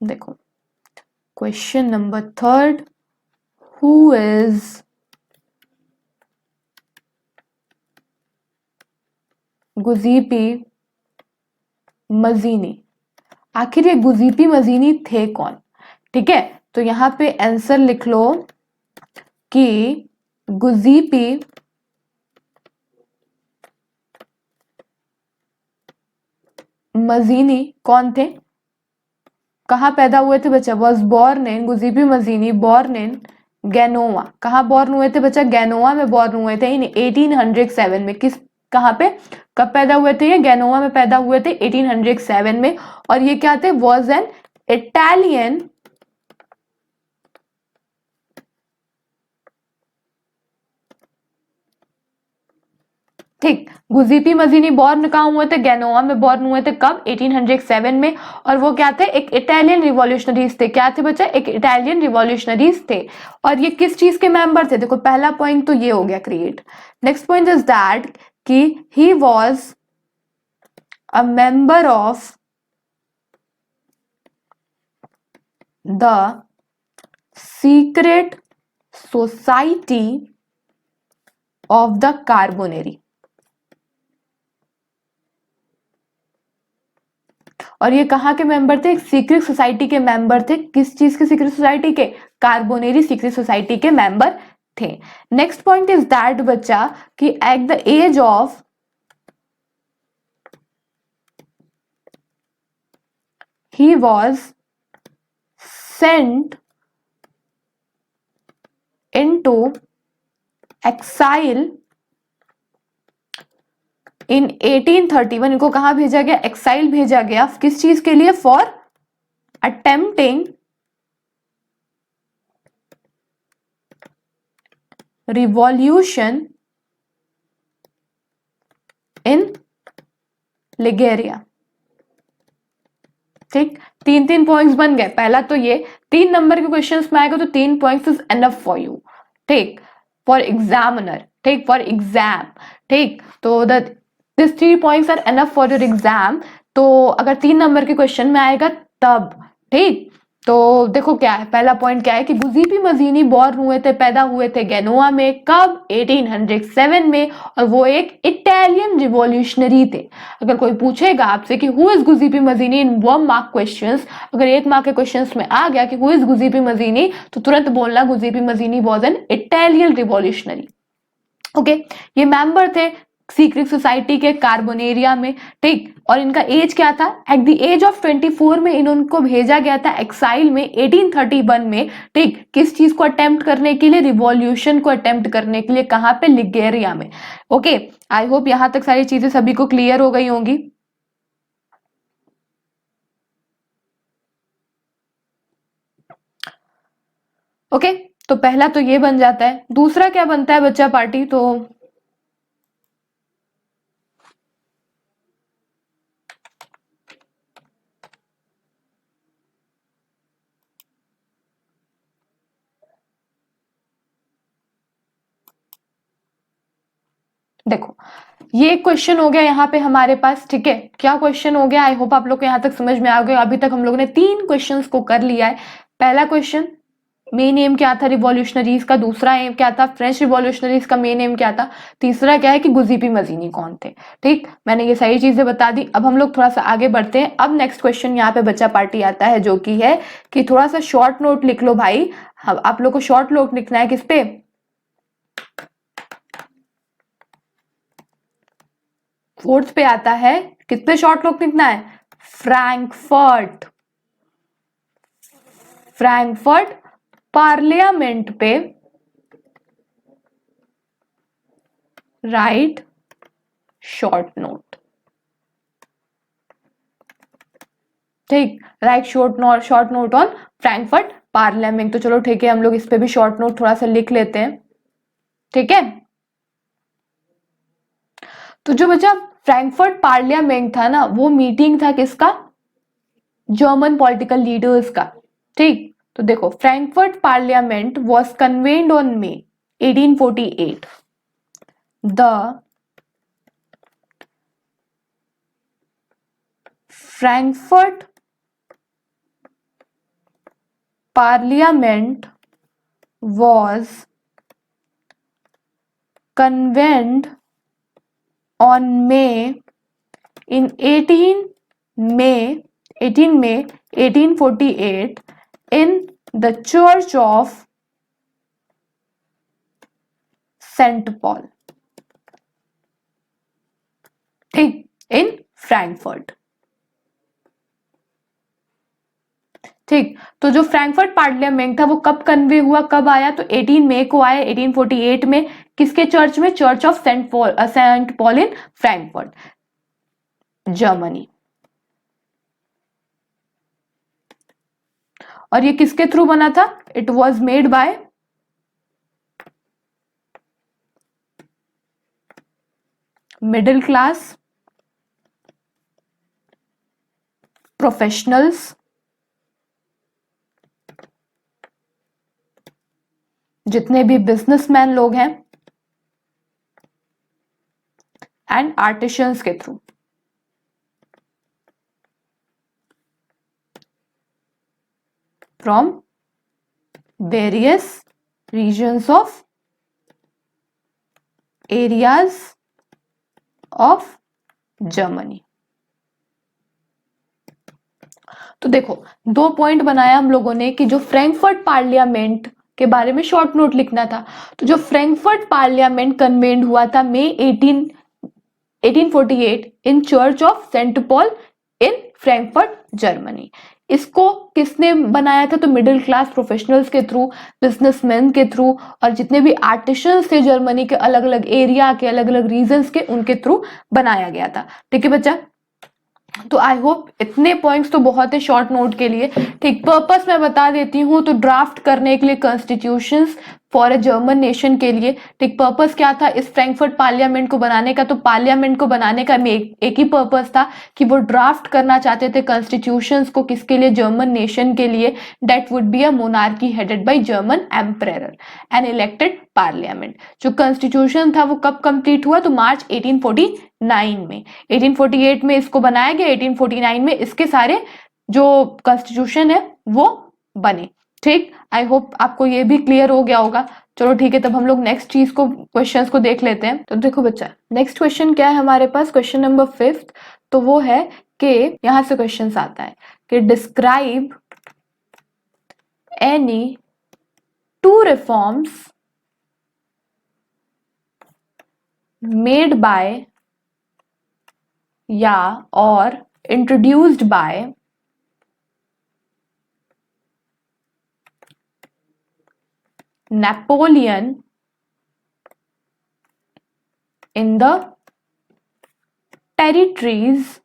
A: देखो question number 3, who is Giuseppe मजीनी, आखिर ये गुजीपी मजीनी थे कौन। ठीक है, तो यहाँ पे आंसर लिख लो कि गुजीपी मजीनी कौन थे, कहाँ पैदा हुए थे बच्चा, was born in, Giuseppe Mazzini born in Genoa. कहाँ बॉर्न हुए थे बच्चा, गैनोवा में बॉर्न हुए थे इन 1807 में। किस, कहाँ पे, कब पैदा हुए थे, ये गैनोवा में पैदा हुए थे 1807 में। और ये क्या थे, वॉज एन इटालियन ठीक, गुजीपी मजीनी बॉर्न कहाँ हुए थे, गैनोवा में बॉर्न हुए थे, कब, 1807 में। और वो क्या थे, एक इटालियन रिवॉल्यूशनरीज थे। क्या थे बच्चा, एक इटालियन रिवॉल्यूशनरीज थे। और ये किस चीज के मेंबर थे, देखो पहला पॉइंट तो ये हो गया create. Next point is that कि he was a member of the secret society of the Carbonari. और ये कहाँ के मेंबर थे? एक सीक्रेट सोसाइटी के मेंबर थे। किस चीज के सीक्रेट सोसाइटी के? कार्बोनेरी सीक्रेट सोसाइटी के मेंबर थे। नेक्स्ट पॉइंट इज दैट बच्चा कि at the age of he was sent into exile in 1831। इनको कहाँ भेजा गया? एक्साइल भेजा गया। किस चीज के लिए? For attempting revolution in Liguria. ठीक, तीन तीन पॉइंट्स बन गए। पहला तो ये 3 नंबर के क्वेश्चंस में आएगा तो 3 points is enough for you. ठीक, फॉर एग्जामिनर, ठीक, फॉर एग्जाम। ठीक, तो this 3 points are enough for your exam. तो अगर 3 नंबर के क्वेश्चन में आएगा तब। ठीक, तो देखो क्या है, पहला पॉइंट क्या है कि गुजीपी मजीनी बॉर्न हुए थे, पैदा हुए थे गेनोआ में। कब? 1807 में। और वो एक इटालियन रिवॉल्यूशनरी थे। अगर कोई पूछेगा आपसे कि who is Giuseppe Mazzini in 1 mark questions, अगर 1 मार्क के क्वेश्चंस में आ गया कि हु इज गुजीपी मजीनी, तो तुरंत बोलना Giuseppe Mazzini was an Italian revolutionary. Okay, ये मेंबर थे सीक्रेट सोसाइटी के कार्बोनेरिया में। ठीक, और इनका एज क्या था? एट द एज ऑफ 24 में इनको भेजा गया था एक्साइल में 1831 में। ठीक, किस चीज को अटेम्प्ट करने के लिए? रिवॉल्यूशन को अटेम्प्ट करने के लिए। कहां पे? लिगेरिया में। ओके, आई होप यहां तक सारी चीजें सभी को क्लियर हो गई होंगी। ओके, तो पहला तो ये बन जाता है। दूसरा क्या बनता है बच्चा पार्टी? तो देखो, ये क्वेश्चन हो गया यहाँ पे हमारे पास। ठीक है, क्या क्वेश्चन हो गया? आई होप आप लोग को यहाँ तक समझ में आ गया। अभी तक हम लोगों ने 3 क्वेश्चंस को कर लिया है। पहला क्वेश्चन, मेन एम क्या था रिवॉल्यूशनरीज का? दूसरा एम क्या था? फ्रेंच रिवॉल्यूशनरीज का मेन एम क्या था? तीसरा क्या है कि गुजीपी मजीनी कौन थे? ठीक, मैंने ये सारी चीजें बता दी। अब हम लोग थोड़ा सा आगे बढ़ते हैं। अब नेक्स्ट क्वेश्चन यहाँ पे बच्चा पार्टी आता है, जो कि है कि थोड़ा सा शॉर्ट नोट लिख लो भाई। आप लोग को शॉर्ट नोट लिखना है। किस पे? फोर्थ पे आता है। किस पे शॉर्ट नोट लिखना है? फ्रैंकफर्ट। फ्रैंकफर्ट पार्लियामेंट पे राइट शॉर्ट नोट। ठीक, right short note on Frankfurt parliament. तो चलो ठीक है, हम लोग इस पे भी शॉर्ट नोट थोड़ा सा लिख लेते हैं। ठीक है, तो जो बच्चा फ्रैंकफर्ट पार्लियामेंट था ना, वो मीटिंग था किसका? जर्मन पॉलिटिकल लीडर्स का। ठीक, तो देखो, Frankfurt parliament was convened on May 1848। The Frankfurt parliament was convened on May in 18 May 1848 in the Church of St. Paul। ठीक, इन फ्रैंकफर्ट। ठीक, तो जो फ्रैंकफर्ट पार्लियामेंट था वो कब कन्वे हुआ, कब आया? तो 18 मई को आया 1848 में। किसके चर्च में? Church of saint Paul in Frankfurt, Germany. और ये किसके थ्रू बना था? It was made by middle class professionals, जितने भी बिजनेसमैन लोग हैं, एंड आर्टिशियंस के through. From various regions of areas of Germany. तो देखो, दो पॉइंट बनाया हम लोगों ने कि जो फ्रैंकफर्ट पार्लियामेंट के बारे में शॉर्ट नोट लिखना था। तो जो फ्रैंकफर्ट पार्लियामेंट कन्वेंड हुआ था May 1848 in church of saint Paul in Frankfurt Germany. इसको किसने बनाया था? तो मिडिल क्लास प्रोफेशनल्स के थ्रू, बिजनेसमैन के थ्रू, और जितने भी आर्टिशंस थे जर्मनी के अलग अलग एरिया के, अलग अलग रीजन्स के, उनके थ्रू बनाया गया था। ठीक है बच्चा? तो आई होप इतने पॉइंट्स तो बहुत है शॉर्ट नोट के लिए। ठीक, पर्पस मैं बता देती हूँ। तो ड्राफ्ट करने के लिए constitutions for a German nation के लिए। ठीक, पर्पस क्या था इस फ्रैंकफर्ट पार्लियामेंट को बनाने का? तो पार्लियामेंट को बनाने का एक ही पर्पस था कि वो ड्राफ्ट करना चाहते थे कॉन्स्टिट्यूशंस को। किसके लिए? जर्मन नेशन के लिए। That would be a monarchy headed by German emperor and elected parliament. जो कॉन्स्टिट्यूशन था वो कब कंप्लीट हुआ? तो मार्च 1849 में। 1848 में इसको बनाया गया, 1849 में इसके सारे जो कॉन्स्टिट्यूशन है वो बने। ठीक, आई होप आपको ये भी क्लियर हो गया होगा। चलो ठीक है, तब हम लोग नेक्स्ट चीज को, क्वेश्चंस को देख लेते हैं। तो देखो बच्चा, नेक्स्ट क्वेश्चन क्या है हमारे पास? Question number 5। तो वो है कि यहां से क्वेश्चन आता है कि describe any two reforms made by या और introduced by Napoleon in the territories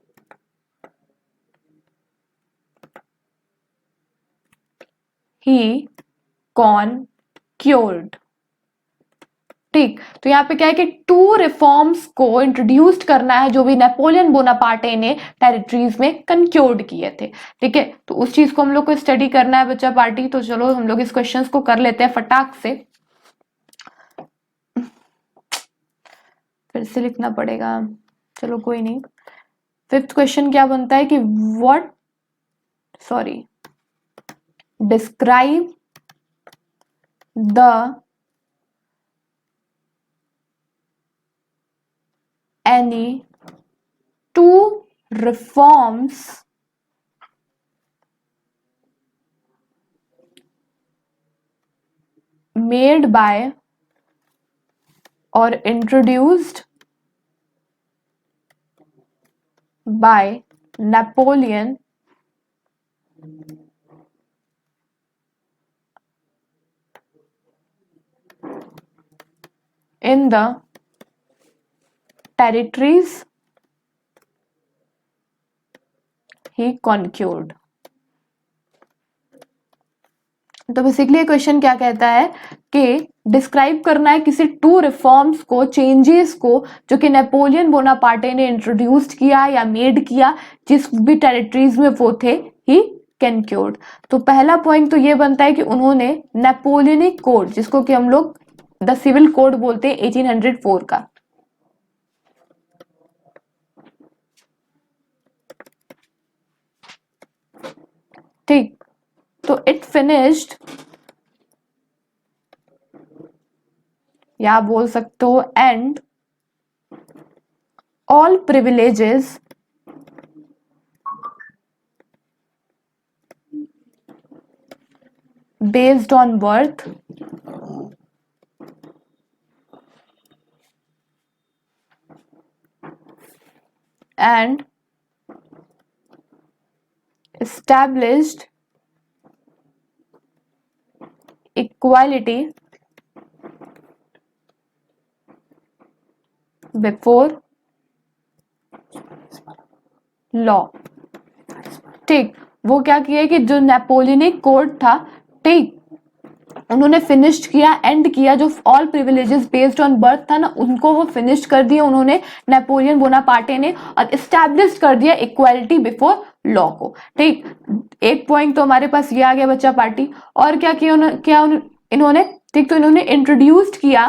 A: he conquered। ठीक, तो यहाँ पे क्या है कि टू रिफॉर्म्स को इंट्रोड्यूस्ड करना है जो भी नेपोलियन बोनापार्टे ने टेरिटरीज में कंक्योर्ड किए थे। ठीक है, तो उस चीज को हम लोग को स्टडी करना है बच्चा पार्टी। तो चलो हम लोग इस क्वेश्चंस को कर लेते हैं फटाक से। फिर से लिखना पड़ेगा, चलो कोई नहीं। 5th क्वेश्चन क्या बनता है कि what, sorry, describe the any two reforms made by or introduced by Napoleon in the territories he conquered। तो बेसिकली क्वेश्चन क्या कहता है कि डिस्क्राइब करना है किसी टू रिफॉर्म्स को, चेंजेस को, जो कि नेपोलियन बोनापार्टे ने इंट्रोड्यूस्ड किया या मेड किया जिस भी टेरिटरीज में वो थे, ही कंक्योर्ड। तो पहला पॉइंट तो ये बनता है कि उन्होंने नेपोलियनिक कोड, जिसको कि हम लोग द सिविल कोड बोलते हैं 1804 का, ठीक, तो इट फिनिश्ड, या बोल सकते हो and all privileges based on birth and established equality before law. ठीक, वो क्या किया कि जो नेपोलियनिक कोड था, ठीक, उन्होंने फिनिश्ड किया, एंड किया, जो all privileges based on birth था ना, उनको वो फिनिश कर दिया उन्होंने, नेपोलियन बोनापार्टे ने, और इस्टेब्लिश कर दिया इक्वालिटी बिफोर लॉ को। ठीक, एक पॉइंट तो हमारे पास ये आ गया बच्चा पार्टी। और क्या किया इन्होंने? ठीक, तो इन्होंने इंट्रोड्यूस्ड किया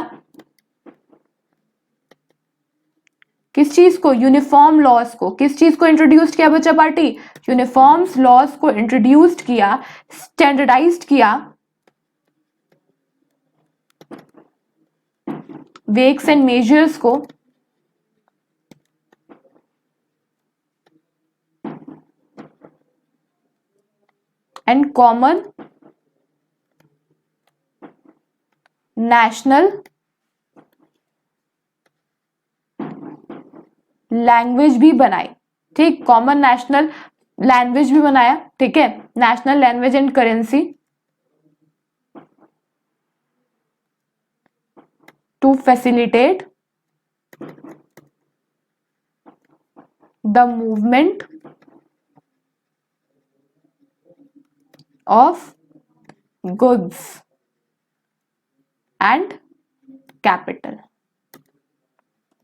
A: किस चीज को? यूनिफॉर्म लॉज को। किस चीज को इंट्रोड्यूस्ड किया बच्चा पार्टी? यूनिफॉर्म्स लॉज को इंट्रोड्यूस्ड किया, स्टैंडर्डाइज्ड किया वेट्स एंड मेजर्स को एंड कॉमन नेशनल लैंग्वेज भी बनाई, ठीक, कॉमन नेशनल लैंग्वेज भी बनाया, ठीक है, national language and currency to facilitate the movement of goods and capital,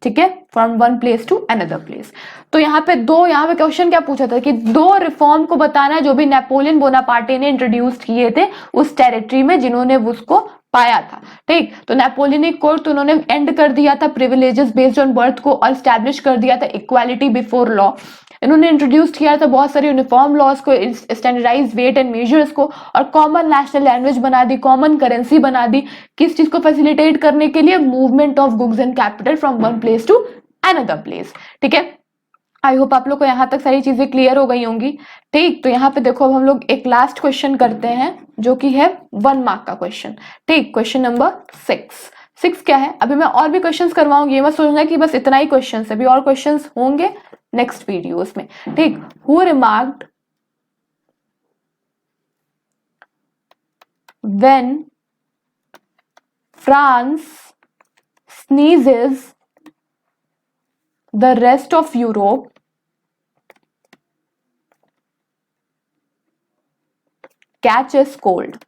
A: ठीक है, from one place to another place. तो यहाँ पे क्वेश्चन क्या पूछा था कि दो रिफॉर्म को बताना है जो भी नेपोलियन बोनापार्टे ने इंट्रोड्यूस किए थे उस टेरिटरी में जिन्होंने उसको पाया था, ठीक। तो नेपोलियनिक कोड तो उन्होंने एंड कर दिया था प्रिविलेजेस बेस्ड ऑन बर्थ को और स्टैब्लिश कर दिया था इक्वालिटी बिफोर लॉ। इन्होंने इंट्रोड्यूस किया था बहुत सारे यूनिफॉर्म लॉज को, स्टैंडर्डाइज वेट एंड मेजर्स को, और कॉमन नेशनल लैंग्वेज बना दी, कॉमन करेंसी बना दी, किस चीज को फैसिलिटेट करने के लिए, movement of goods and capital from one place to another place, ठीक है। आई होप आप लोग को यहाँ तक सारी चीजें क्लियर हो गई होंगी, ठीक। तो यहाँ पे देखो अब हम लोग एक लास्ट क्वेश्चन करते हैं जो कि है 1 मार्क का क्वेश्चन, ठीक। क्वेश्चन नंबर 6 क्या है, अभी मैं और भी क्वेश्चंस करवाऊंगी, ये मत सोचना कि बस इतना ही क्वेश्चन है, अभी और क्वेश्चंस होंगे नेक्स्ट वीडियोस में, ठीक। Who remarked when France sneezes the rest of Europe catches cold,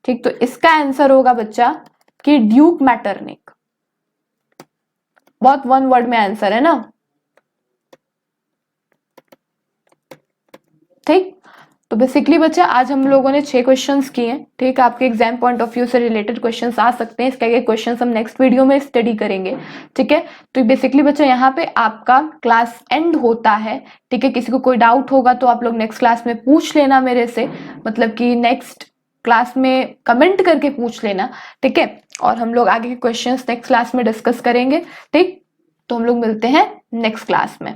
A: ठीक। तो इसका आंसर होगा बच्चा कि ड्यूक मैटरनिक, बहुत वन वर्ड में आंसर है ना, ठीक। तो बेसिकली बच्चा आज हम लोगों ने 6 क्वेश्चंस किए, ठीक। आपके एग्जाम पॉइंट ऑफ व्यू से रिलेटेड क्वेश्चंस आ सकते हैं, इसके आगे क्वेश्चंस हम नेक्स्ट वीडियो में स्टडी करेंगे, ठीक है। तो बेसिकली बच्चा यहाँ पे आपका क्लास एंड होता है, ठीक है। किसी को कोई डाउट होगा तो आप लोग नेक्स्ट क्लास में पूछ लेना मेरे से, मतलब कि नेक्स्ट क्लास में कमेंट करके पूछ लेना, ठीक है। और हम लोग आगे के क्वेश्चंस नेक्स्ट क्लास में डिस्कस करेंगे, ठीक। तो हम लोग मिलते हैं नेक्स्ट क्लास में।